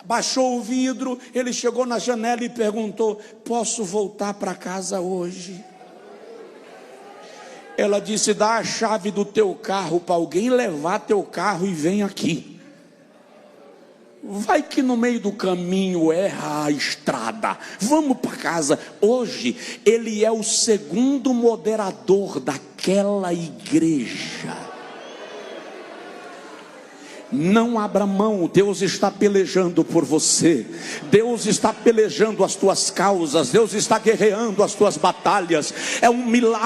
Speaker 1: Baixou o vidro, ele chegou na janela e perguntou: posso voltar para casa hoje? Ela disse: dá a chave do teu carro para alguém levar teu carro e vem aqui. Vai que no meio do caminho erra a estrada, vamos para casa. Hoje ele é o segundo moderador daquela igreja. Não abra mão, Deus está pelejando por você. Deus está pelejando as tuas causas. Deus está guerreando as tuas batalhas. Há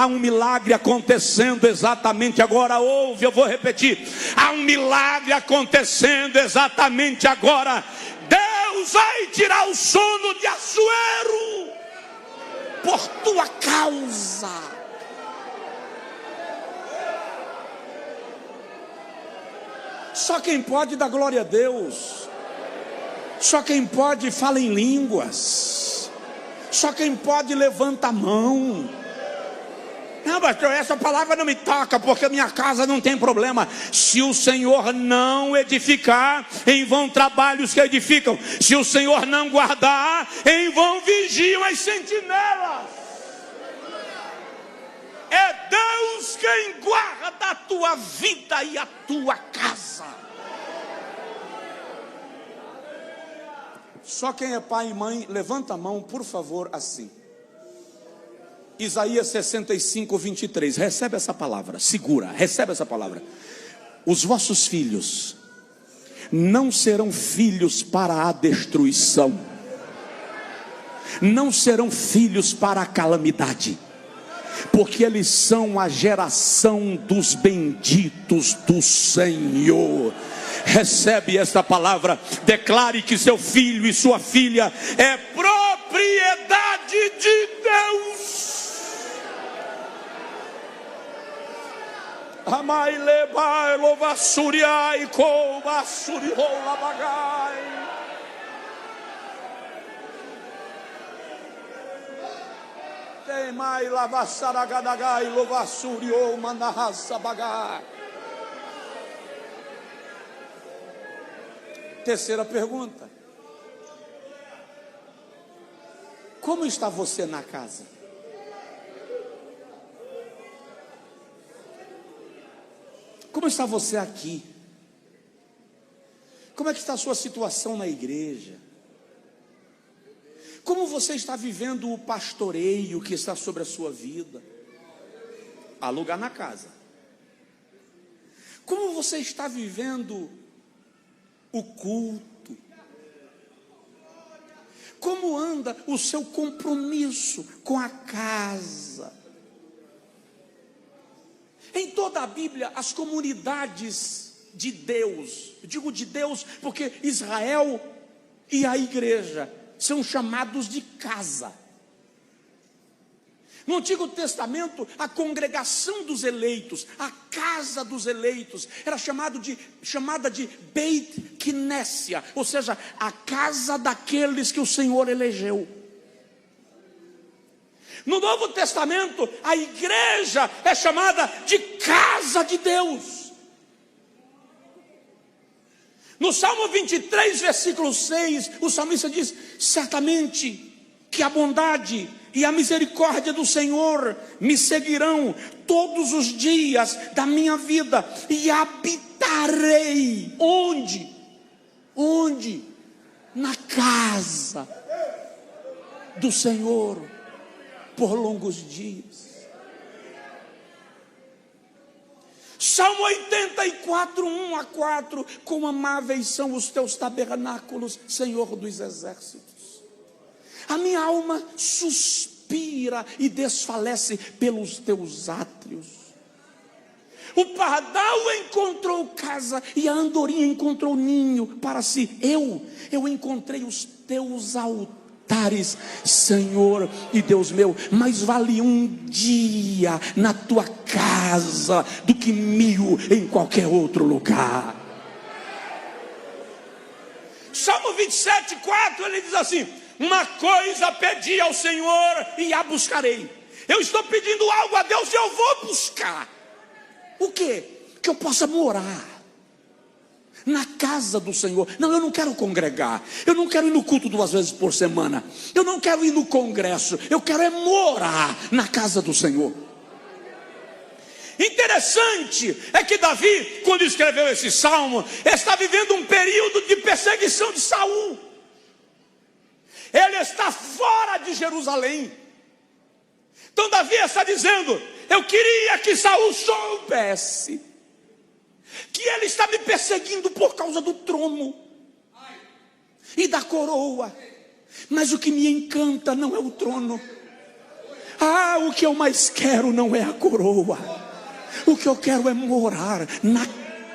Speaker 1: um milagre acontecendo exatamente agora. Ouve, eu vou repetir. Há um milagre acontecendo exatamente agora. Deus vai tirar o sono de Assuero por tua causa. Só quem pode dá glória a Deus. Só quem pode fala em línguas. Só quem pode levanta a mão. Não, pastor, essa palavra não me toca, porque minha casa não tem problema. Se o Senhor não edificar, em vão trabalhos que edificam. Se o Senhor não guardar, em vão vigiam as sentinelas. É Deus quem guarda a tua vida e a tua casa. Só quem é pai e mãe, levanta a mão, por favor, assim. Isaías 65, 23. Recebe essa palavra, segura, recebe essa palavra. Os vossos filhos não serão filhos para a destruição, não serão filhos para a calamidade, porque eles são a geração dos benditos do Senhor. Recebe esta palavra. Declare que seu filho e sua filha é propriedade de Deus. Amai lebai lovassuriai kovassuri rolabagai. Temai lavassaragadagai lovassuriou manahassabagai. Terceira pergunta: como está você na casa? Como está você aqui? Como é que está a sua situação na igreja? Como você está vivendo o pastoreio que está sobre a sua vida? Há lugar na casa. Como você está vivendo o culto? Como anda o seu compromisso com a casa? Em toda a Bíblia, as comunidades de Deus, eu digo de Deus porque Israel e a igreja são chamados de casa. No Antigo Testamento, a congregação dos eleitos, a casa dos eleitos, era chamada de Beit Knessia, ou seja, a casa daqueles que o Senhor elegeu. No Novo Testamento, a igreja é chamada de casa de Deus. No Salmo 23, versículo 6, o salmista diz: certamente que a bondade e a misericórdia do Senhor me seguirão todos os dias da minha vida, e habitarei onde? Onde? Na casa do Senhor por longos dias. Salmo 84, 1 a 4: quão amáveis são os teus tabernáculos, Senhor dos exércitos. A minha alma suspira e desfalece pelos teus átrios. O pardal encontrou casa e a andorinha encontrou ninho para si. Eu encontrei os teus altares, Senhor e Deus meu. Mais vale um dia na tua casa do que 1000 em qualquer outro lugar. Salmo 27, 4, ele diz assim: uma coisa pedi ao Senhor e a buscarei. Eu estou pedindo algo a Deus e eu vou buscar. O quê? Que eu possa morar na casa do Senhor. Não, eu não quero congregar. Eu não quero ir no culto 2 vezes por semana. Eu não quero ir no congresso. Eu quero é morar na casa do Senhor. Interessante é que Davi, quando escreveu esse salmo, está vivendo um período de perseguição de Saul. Ele está fora de Jerusalém. Então Davi está dizendo: eu queria que Saul soubesse que ele está me perseguindo por causa do trono e da coroa. Mas o que me encanta não é o trono. O que eu mais quero não é a coroa. O que eu quero é morar na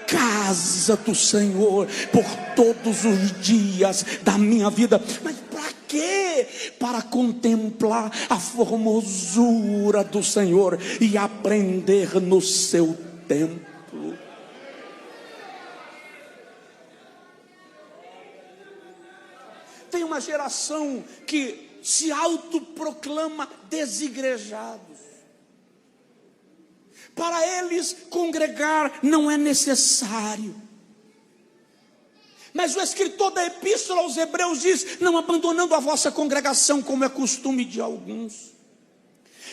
Speaker 1: casa do Senhor por todos os dias da minha vida. Mas para quê? Para contemplar a formosura do Senhor e aprender no seu templo. Tem uma geração que se autoproclama desigrejados. Para eles, congregar não é necessário. Mas o escritor da epístola aos Hebreus diz: não abandonando a vossa congregação, como é costume de alguns.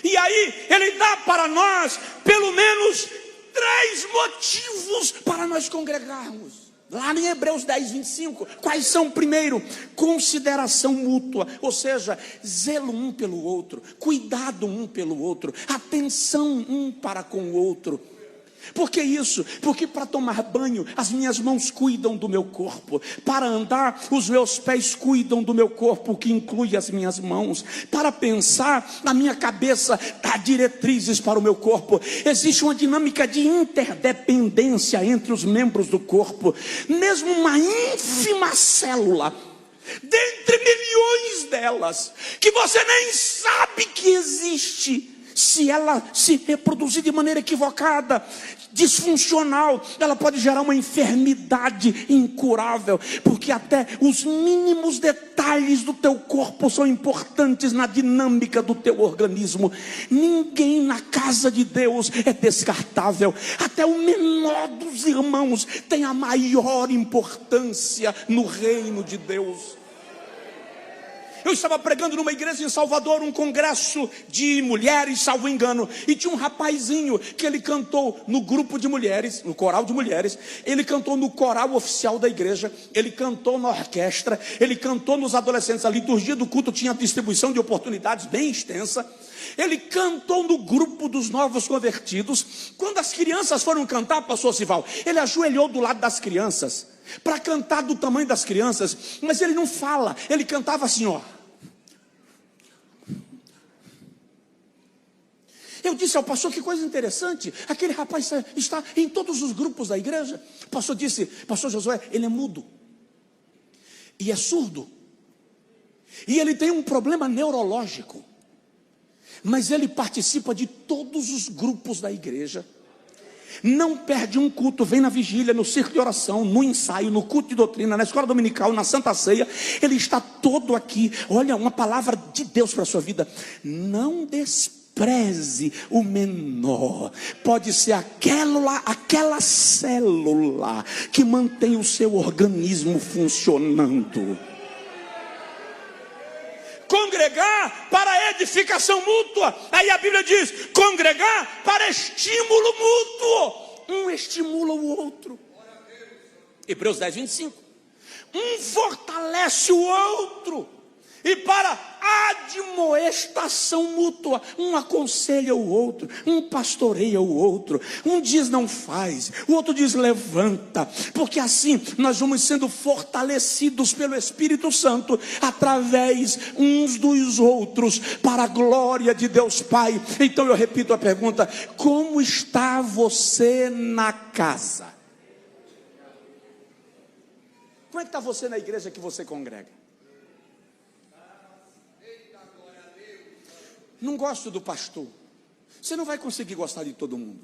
Speaker 1: E aí, ele dá para nós, pelo menos, 3 motivos para nós congregarmos. Lá em Hebreus 10, 25, quais são? Primeiro, consideração mútua, ou seja, zelo um pelo outro, cuidado um pelo outro, atenção um para com o outro. Por que isso? Porque para tomar banho, as minhas mãos cuidam do meu corpo. Para andar, os meus pés cuidam do meu corpo, que inclui as minhas mãos. Para pensar, a minha cabeça dá diretrizes para o meu corpo. Existe uma dinâmica de interdependência entre os membros do corpo. Mesmo uma ínfima célula, dentre milhões delas, que você nem sabe que existe, se ela se reproduzir de maneira equivocada, disfuncional, ela pode gerar uma enfermidade incurável, porque até os mínimos detalhes do teu corpo são importantes na dinâmica do teu organismo. Ninguém na casa de Deus é descartável. Até o menor dos irmãos tem a maior importância no reino de Deus. Eu estava pregando numa igreja em Salvador, um congresso de mulheres, salvo engano, e tinha um rapazinho que ele cantou no grupo de mulheres, no coral de mulheres, ele cantou no coral oficial da igreja, ele cantou na orquestra, ele cantou nos adolescentes. A liturgia do culto tinha distribuição de oportunidades bem extensa. Ele cantou no grupo dos novos convertidos. Quando as crianças foram cantar, pastor Sival, ele ajoelhou do lado das crianças para cantar do tamanho das crianças, mas ele não fala, ele cantava assim, ó. Eu disse ao pastor: que coisa interessante, aquele rapaz está em todos os grupos da igreja. O pastor disse: pastor Josué, ele é mudo e é surdo, e ele tem um problema neurológico. mas ele participa de todos os grupos da igreja. Não perde um culto, vem na vigília, no círculo de oração, no ensaio, no culto de doutrina, na escola dominical, na Santa Ceia. Ele está todo aqui. Olha, uma palavra de Deus para a sua vida: não despreze o menor. Pode ser aquela célula que mantém o seu organismo funcionando. Congregar para edificação mútua. Aí a Bíblia diz: congregar para estímulo mútuo. Um estimula o outro. Hebreus 10, 25. Um fortalece o outro. E para admoestação mútua, um aconselha o outro, um pastoreia o outro, um diz não faz, o outro diz levanta, porque assim nós vamos sendo fortalecidos pelo Espírito Santo, através uns dos outros, para a glória de Deus Pai. Então eu repito a pergunta: como está você na casa? Como é que está você na igreja que você congrega? Não gosto do pastor. Você não vai conseguir gostar de todo mundo.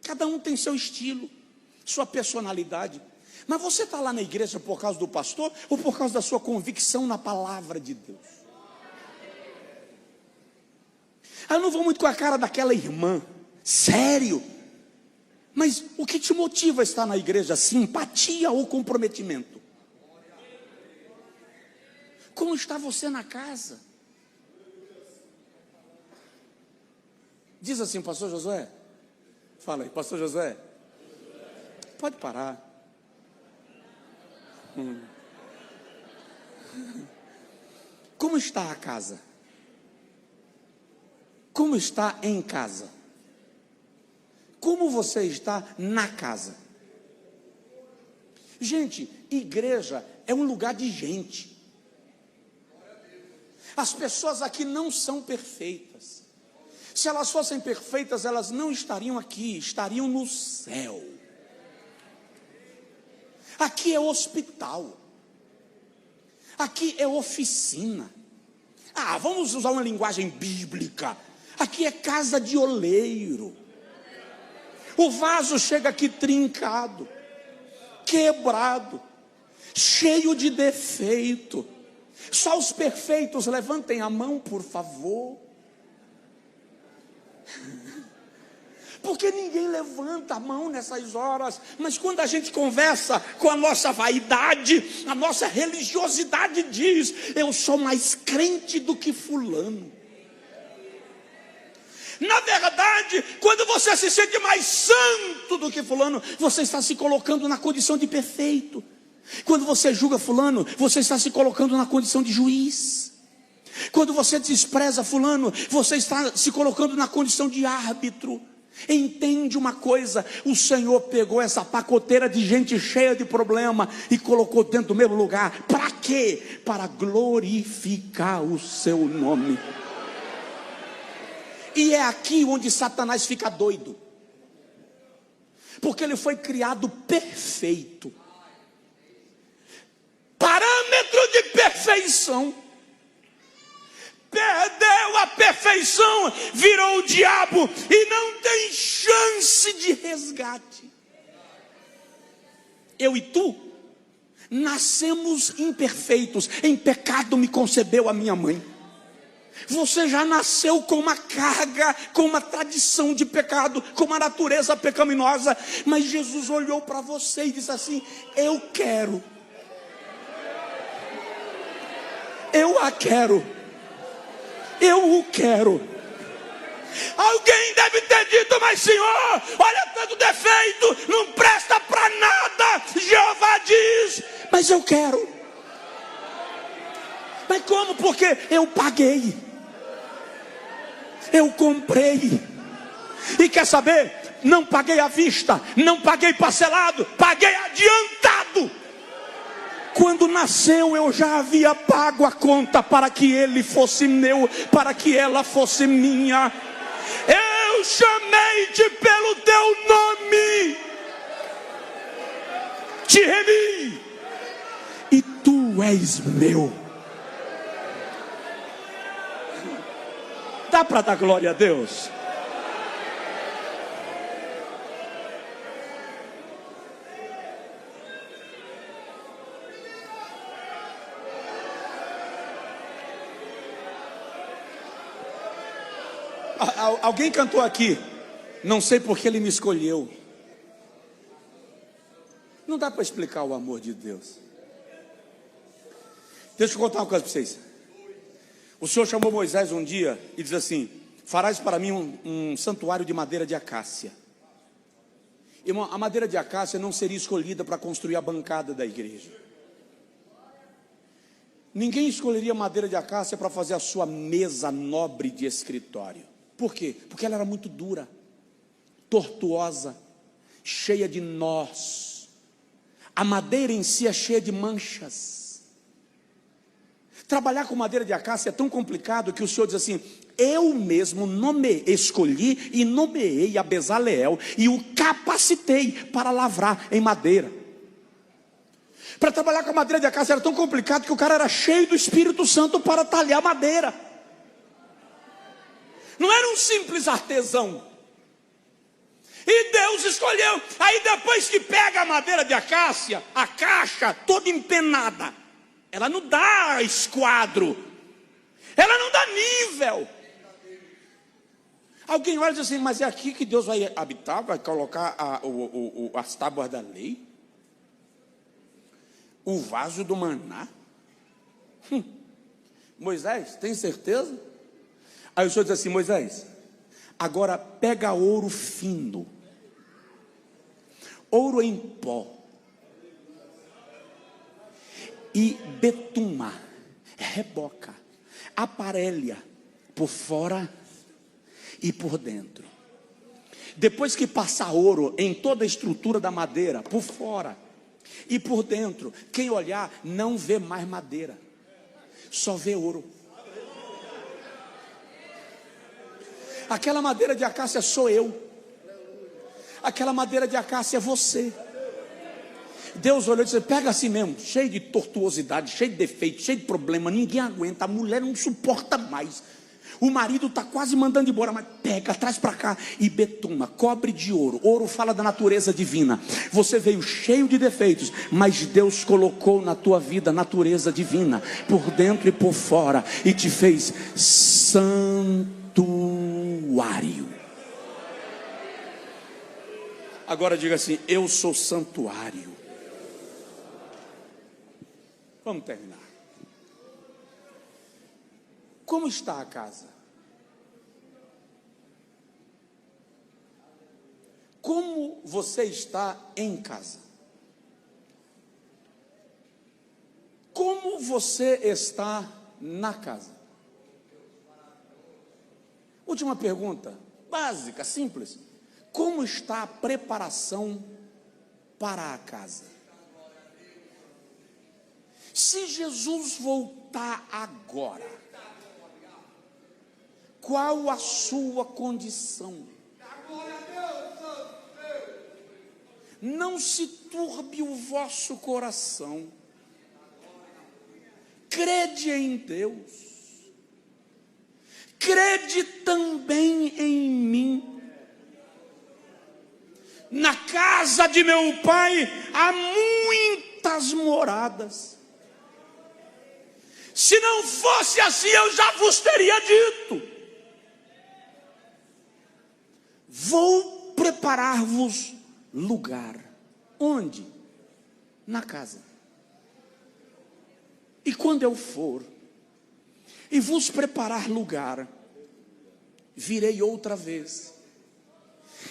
Speaker 1: Cada um tem seu estilo, sua personalidade. Mas você está lá na igreja por causa do pastor ou por causa da sua convicção na palavra de Deus? Eu não vou muito com a cara daquela irmã. Sério? Mas o que te motiva a estar na igreja? Simpatia ou comprometimento? Como está você na casa? Diz assim, pastor Josué. Fala aí, pastor Josué. Pode parar. Como está a casa? Como está em casa? Como você está na casa? Gente, igreja é um lugar de gente. As pessoas aqui não são perfeitas. Se elas fossem perfeitas, elas não estariam aqui, estariam no céu. Aqui é hospital. Aqui é oficina. Vamos usar uma linguagem bíblica. Aqui é casa de oleiro. O vaso chega aqui trincado, quebrado, cheio de defeito. Só os perfeitos levantem a mão, por favor. Porque ninguém levanta a mão nessas horas. Mas quando a gente conversa com a nossa vaidade, a nossa religiosidade diz: eu sou mais crente do que fulano. Na verdade, quando você se sente mais santo do que fulano, você está se colocando na condição de perfeito. Quando você julga fulano, você está se colocando na condição de juiz. Quando você despreza fulano, você está se colocando na condição de árbitro. Entende uma coisa: o Senhor pegou essa pacoteira de gente cheia de problema e colocou dentro do mesmo lugar. Para quê? Para glorificar o seu nome. E é aqui onde Satanás fica doido, porque ele foi criado perfeito, parâmetro de perfeição. Perdeu a perfeição, virou o diabo e não tem chance de resgate. Eu e tu nascemos imperfeitos. Em pecado me concebeu a minha mãe. Você já nasceu com uma carga, com uma tradição de pecado, com uma natureza pecaminosa. Mas Jesus olhou para você e disse assim: eu quero, eu a quero, eu o quero. Alguém deve ter dito: mas Senhor, olha tanto defeito, não presta para nada. Jeová diz: mas eu quero. Mas como? Porque eu paguei, eu comprei. E quer saber? Não paguei à vista, não paguei parcelado, paguei adiantado. Quando nasceu eu já havia pago a conta para que ele fosse meu, para que ela fosse minha. Eu chamei-te pelo teu nome, te remi, e tu és meu. Dá para dar glória a Deus? Alguém cantou aqui, não sei porque ele me escolheu. Não dá para explicar o amor de Deus. Deixa eu contar uma coisa para vocês. O Senhor chamou Moisés um dia e diz assim: farás para mim um santuário de madeira de acácia. Irmão, a madeira de acácia não seria escolhida para construir a bancada da igreja. Ninguém escolheria madeira de acácia para fazer a sua mesa nobre de escritório. Por quê? Porque ela era muito dura, tortuosa, cheia de nós. A madeira em si é cheia de manchas. Trabalhar com madeira de acácia é tão complicado que o Senhor diz assim: eu mesmo escolhi e nomeei a Bezaleel e o capacitei para lavrar em madeira. Para trabalhar com a madeira de acácia era tão complicado que o cara era cheio do Espírito Santo para talhar madeira. Não era um simples artesão. E Deus escolheu. Aí depois que pega a madeira de acácia, a caixa toda empenada, ela não dá esquadro, ela não dá nível. Alguém olha e diz assim: mas é aqui que Deus vai habitar, vai colocar as tábuas da lei, o vaso do maná. Moisés, tem certeza? Aí o Senhor diz assim: Moisés, agora pega ouro fino, ouro em pó, e betuma, reboca, aparelha por fora e por dentro. Depois que passar ouro em toda a estrutura da madeira, por fora e por dentro, quem olhar não vê mais madeira, só vê ouro. Aquela madeira de acácia sou eu. Aquela madeira de acácia é você. Deus olhou e disse: pega assim mesmo, cheio de tortuosidade, cheio de defeito, cheio de problema, ninguém aguenta, a mulher não suporta mais, o marido está quase mandando embora, mas pega, traz para cá e betuma, cobre de ouro. Ouro fala da natureza divina. Você veio cheio de defeitos, mas Deus colocou na tua vida natureza divina, por dentro e por fora, e te fez santuário. Agora diga assim: eu sou santuário. Vamos terminar. Como está a casa? Como você está em casa? Como você está na casa? Última pergunta, básica, simples. Como está a preparação para a casa? Se Jesus voltar agora, qual a sua condição? Não se turbe o vosso coração. Crede em Deus. Crede também em mim. Na casa de meu pai há muitas moradas. Se não fosse assim, eu já vos teria dito. Vou preparar-vos lugar. Onde? Na casa. E quando eu for e vos preparar lugar, virei outra vez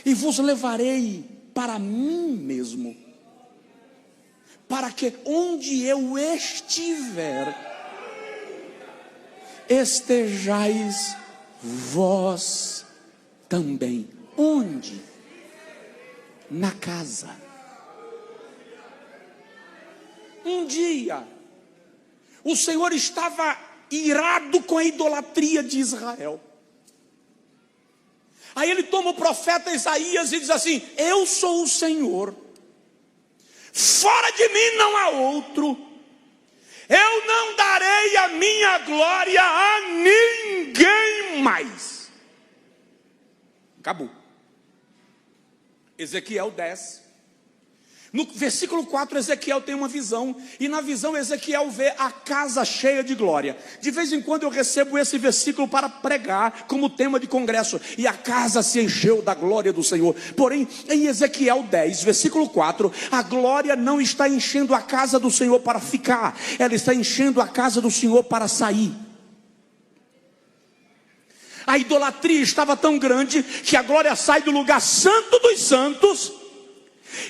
Speaker 1: e vos levarei para mim mesmo, para que onde eu estiver, estejais vós também. Onde? Na casa. Um dia, o Senhor estava irado com a idolatria de Israel. Aí ele toma o profeta Isaías e diz assim: eu sou o Senhor, fora de mim não há outro, eu não darei a minha glória a ninguém mais. Acabou. Ezequiel 10. No versículo 4, Ezequiel tem uma visão, e na visão Ezequiel vê a casa cheia de glória. De vez em quando eu recebo esse versículo para pregar como tema de congresso, e a casa se encheu da glória do Senhor. Porém, em Ezequiel 10, versículo 4, a glória não está enchendo a casa do Senhor para ficar, ela está enchendo a casa do Senhor para sair. A idolatria estava tão grande que a glória sai do lugar santo dos santos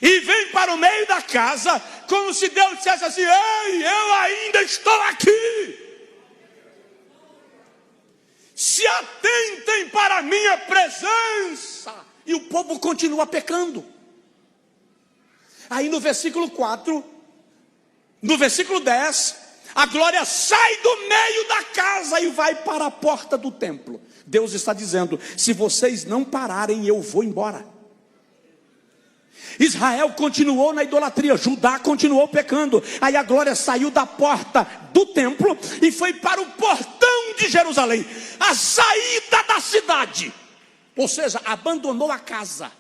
Speaker 1: e vem para o meio da casa, como se Deus dissesse assim: ei, eu ainda estou aqui. Se atentem para a minha presença. E o povo continua pecando. Aí no versículo 4, no versículo 10, a glória sai do meio da casa e vai para a porta do templo. Deus está dizendo: se vocês não pararem, eu vou embora. Israel continuou na idolatria, Judá continuou pecando. Aí a glória saiu da porta do templo e foi para o portão de Jerusalém, a saída da cidade. Ou seja, abandonou a casa.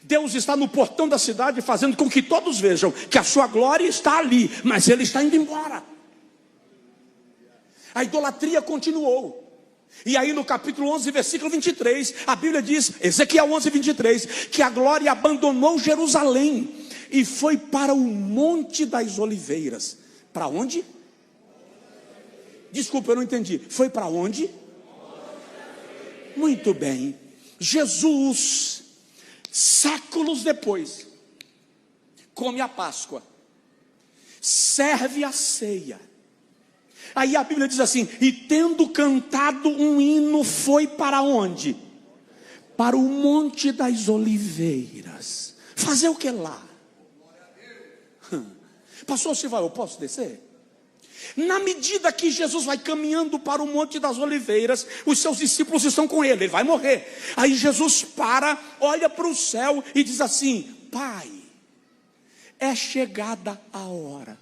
Speaker 1: Deus está no portão da cidade, fazendo com que todos vejam que a sua glória está ali, mas ele está indo embora. A idolatria continuou. E aí no capítulo 11, versículo 23, a Bíblia diz, Ezequiel 11, 23, que a glória abandonou Jerusalém e foi para o Monte das Oliveiras. Para onde? Desculpa, eu não entendi. Foi para onde? Muito bem. Jesus, séculos depois, come a Páscoa, serve a ceia. Aí a Bíblia diz assim: e tendo cantado um hino, foi para onde? Para o Monte das Oliveiras. Fazer o que lá? Pastor Silva, eu posso descer? Na medida que Jesus vai caminhando para o Monte das Oliveiras, os seus discípulos estão com ele vai morrer. Aí Jesus para, olha para o céu e diz assim: Pai, é chegada a hora.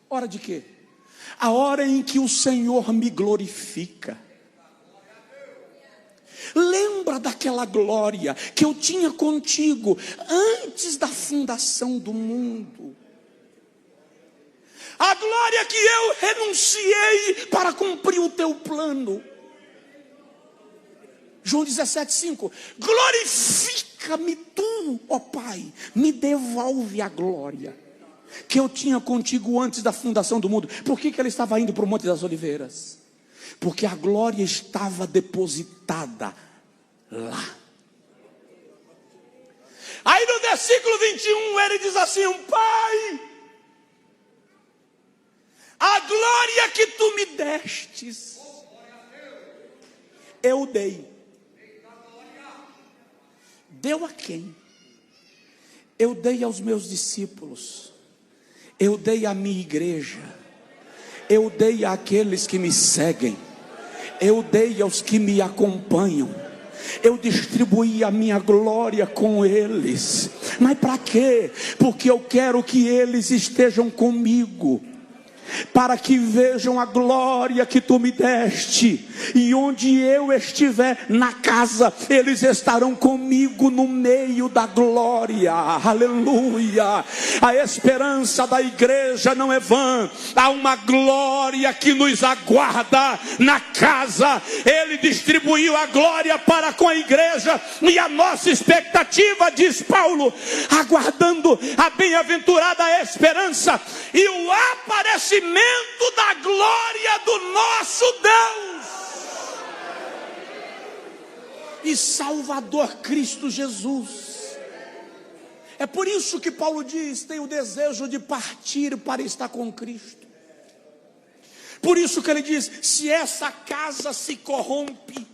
Speaker 1: Hora de quê? A hora em que o Senhor me glorifica. Lembra daquela glória que eu tinha contigo antes da fundação do mundo. A glória que eu renunciei para cumprir o teu plano. João 17,5. Glorifica-me tu, ó Pai, me devolve a glória que eu tinha contigo antes da fundação do mundo. Por que ele estava indo para o Monte das Oliveiras? Porque a glória estava depositada lá. Aí no versículo 21 ele diz assim: Pai, a glória que tu me destes, eu dei. Deu a quem? Eu dei aos meus discípulos. Eu dei à minha igreja, eu dei àqueles que me seguem, eu dei aos que me acompanham, eu distribuí a minha glória com eles. Mas para quê? Porque eu quero que eles estejam comigo, para que vejam a glória que tu me deste, e onde eu estiver na casa, eles estarão comigo no meio da glória. Aleluia. A esperança da igreja não é vã, há uma glória que nos aguarda na casa. Ele distribuiu a glória para com a igreja, e a nossa expectativa, diz Paulo, aguardando a bem-aventurada esperança e o aparecimento da glória do nosso Deus e Salvador Cristo Jesus. É por isso que Paulo diz: tem o desejo de partir para estar com Cristo. Por isso que ele diz: se essa casa se corrompe,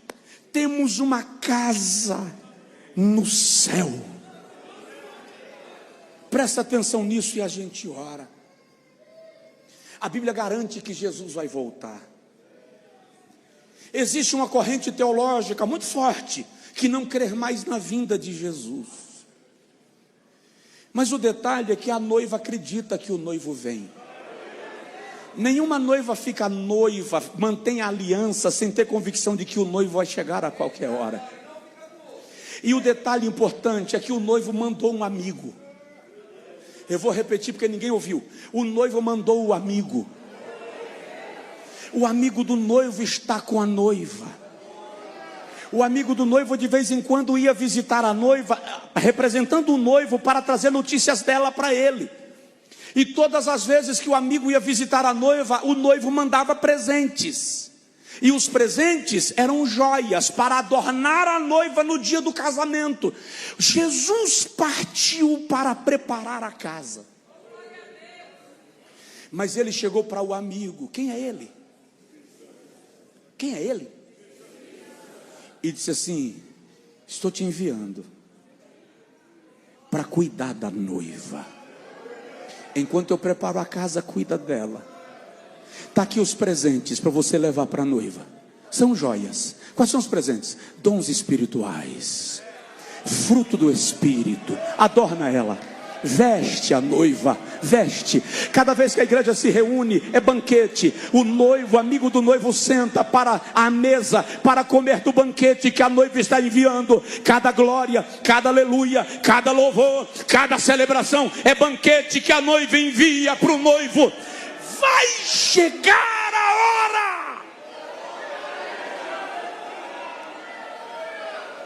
Speaker 1: temos uma casa no céu. Presta atenção nisso e a gente ora. A Bíblia garante que Jesus vai voltar. Existe uma corrente teológica muito forte que não crê mais na vinda de Jesus. Mas o detalhe é que a noiva acredita que o noivo vem. Nenhuma noiva fica noiva, mantém a aliança sem ter convicção de que o noivo vai chegar a qualquer hora. E o detalhe importante é que o noivo mandou um amigo. Eu vou repetir porque ninguém ouviu. O noivo mandou o amigo. O amigo do noivo está com a noiva. O amigo do noivo de vez em quando ia visitar a noiva, representando o noivo para trazer notícias dela para ele. E todas as vezes que o amigo ia visitar a noiva, o noivo mandava presentes. E os presentes eram joias para adornar a noiva no dia do casamento. Jesus partiu para preparar a casa. Mas ele chegou para o amigo. Quem é ele? Quem é ele? E disse assim: estou te enviando para cuidar da noiva. Enquanto eu preparo a casa, cuida dela. Está aqui os presentes para você levar para a noiva. São joias. Quais são os presentes? Dons espirituais, fruto do Espírito. Adorna ela. Veste a noiva, veste. Cada vez que a igreja se reúne, é banquete. O noivo, amigo do noivo, senta para a mesa para comer do banquete que a noiva está enviando. Cada glória, cada aleluia, cada louvor, cada celebração é banquete que a noiva envia para o noivo. Vai chegar a hora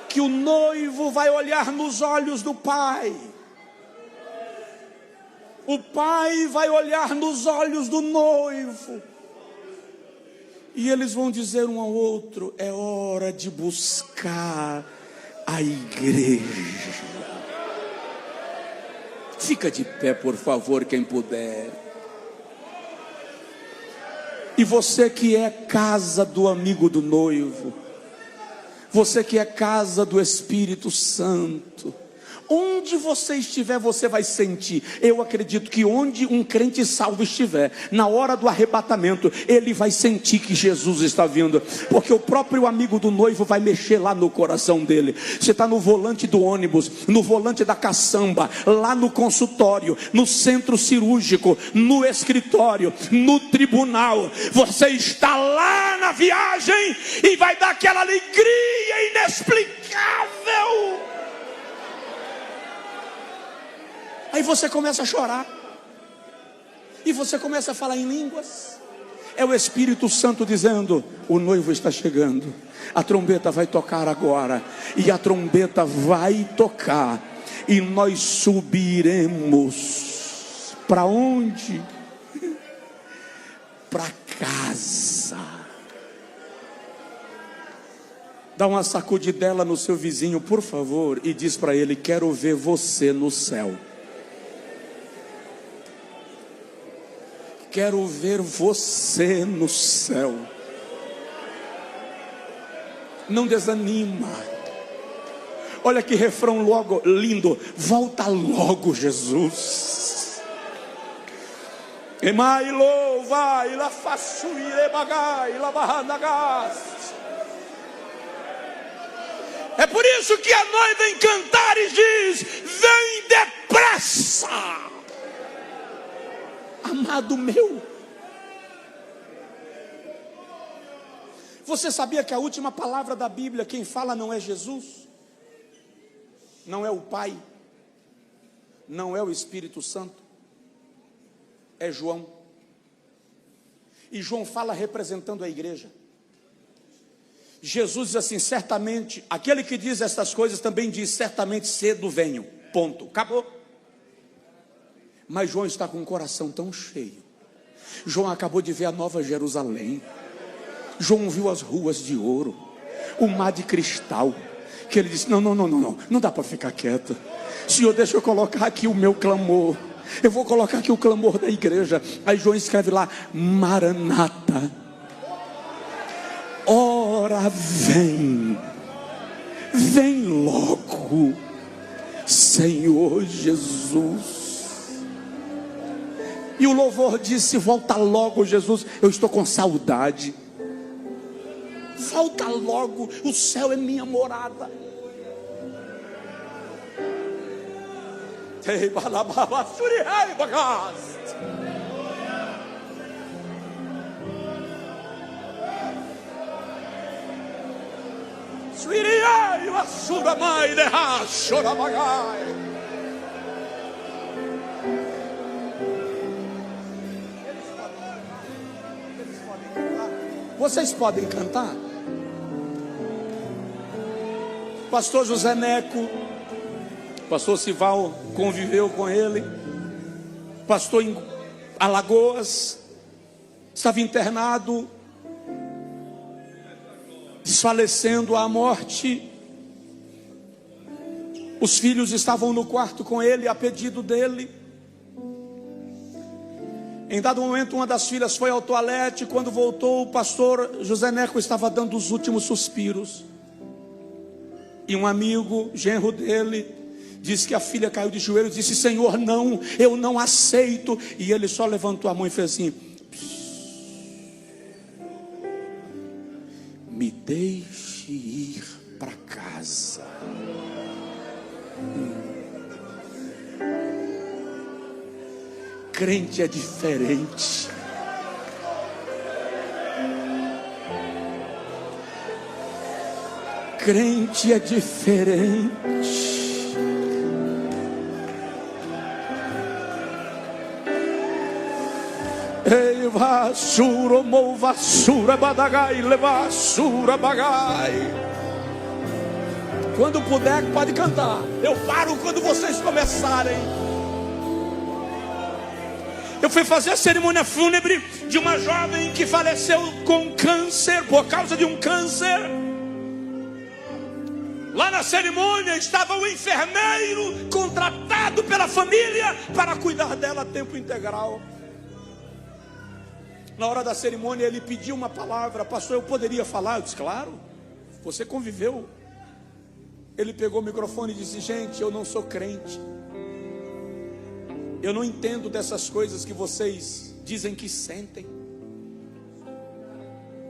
Speaker 1: que o noivo vai olhar nos olhos do pai. O pai vai olhar nos olhos do noivo. E eles vão dizer um ao outro: é hora de buscar a igreja. Fica de pé, por favor, quem puder. E você que é casa do amigo do noivo, você que é casa do Espírito Santo, onde você estiver, você vai sentir. Eu acredito que onde um crente salvo estiver, na hora do arrebatamento, ele vai sentir que Jesus está vindo, porque o próprio amigo do noivo vai mexer lá no coração dele. Você está no volante do ônibus, no volante da caçamba, lá no consultório, no centro cirúrgico, no escritório, no tribunal. Você está lá na viagem e vai dar aquela alegria inexplicável. Aí você começa a chorar. E você começa a falar em línguas. É o Espírito Santo dizendo: o noivo está chegando. A trombeta vai tocar agora. E a trombeta vai tocar. E nós subiremos. Para onde? Para casa. Dá uma sacudidela no seu vizinho, por favor. E diz para ele: quero ver você no céu. Quero ver você no céu. Não desanima. Olha que refrão logo lindo. Volta logo, Jesus. Emai louva, ila façuire bagai, ila barranagas. É por isso que a noiva em Cantares diz: vem depressa. Amado meu, você sabia que a última palavra da Bíblia, quem fala não é Jesus, não é o Pai, não é o Espírito Santo, é João. E João fala representando a igreja. Jesus diz assim: certamente, aquele que diz estas coisas também diz: certamente cedo venho, ponto, acabou. Mas João está com o coração tão cheio. João acabou de ver a Nova Jerusalém. João viu as ruas de ouro, o mar de cristal, que ele disse: não dá para ficar quieto. Senhor, deixa eu colocar aqui o meu clamor. Eu vou colocar aqui o clamor da igreja. Aí João escreve lá: Maranata, ora vem, vem logo, Senhor Jesus. E o louvor disse: volta logo, Jesus, eu estou com saudade. Volta logo, o céu é minha morada. Suiriai, Vassuramai, Derra, Chorabagai. Vocês podem cantar? Pastor José Neco, pastor Sival conviveu com ele, pastor em Alagoas, estava internado, desfalecendo à morte. Os filhos estavam no quarto com ele a pedido dele. Em dado momento, uma das filhas foi ao toalete. Quando voltou, o pastor José Neco estava dando os últimos suspiros. E um amigo, genro dele, disse que a filha caiu de joelhos e disse: Senhor, não, eu não aceito. E ele só levantou a mão e fez assim: me deixe ir para casa. Crente é diferente. Crente é diferente. Ei, vasura, mo vasura, badagai, levasura, bagai. Quando puder, pode cantar. Eu paro quando vocês começarem. Eu fui fazer a cerimônia fúnebre de uma jovem que faleceu com câncer, por causa de um câncer. Lá na cerimônia estava o enfermeiro contratado pela família para cuidar dela a tempo integral. Na hora da cerimônia ele pediu uma palavra: pastor, eu poderia falar? Eu disse: claro, você conviveu. Ele pegou o microfone e disse: gente, eu não sou crente. Eu não entendo dessas coisas que vocês dizem que sentem.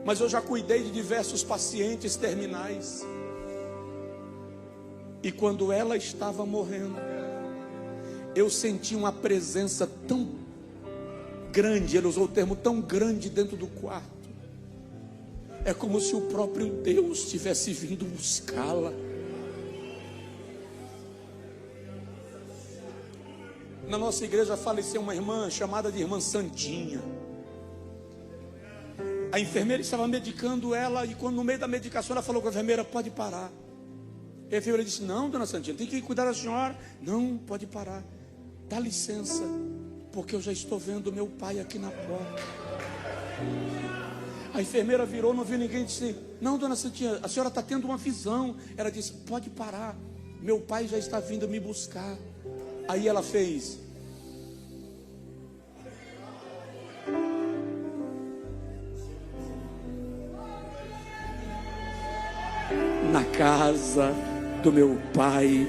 Speaker 1: Mas eu já cuidei de diversos pacientes terminais. E quando ela estava morrendo, eu senti uma presença tão grande, ele usou o termo tão grande dentro do quarto. É como se o próprio Deus tivesse vindo buscá-la. Na nossa igreja faleceu uma irmã chamada de irmã Santinha. A enfermeira estava medicando ela e quando no meio da medicação ela falou com a enfermeira: pode parar. E a enfermeira disse: não, dona Santinha, tem que cuidar da senhora. Não, pode parar. Dá licença, porque eu já estou vendo meu pai aqui na porta. A enfermeira virou, não viu ninguém, disse: não, dona Santinha, a senhora está tendo uma visão. Ela disse: pode parar, meu pai já está vindo me buscar. Aí ela fez: na casa do meu pai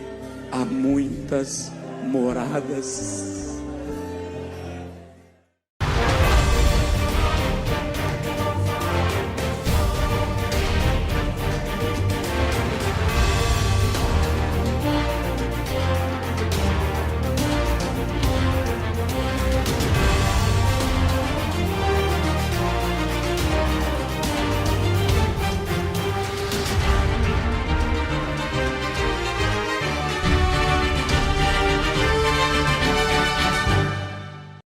Speaker 1: há muitas moradas.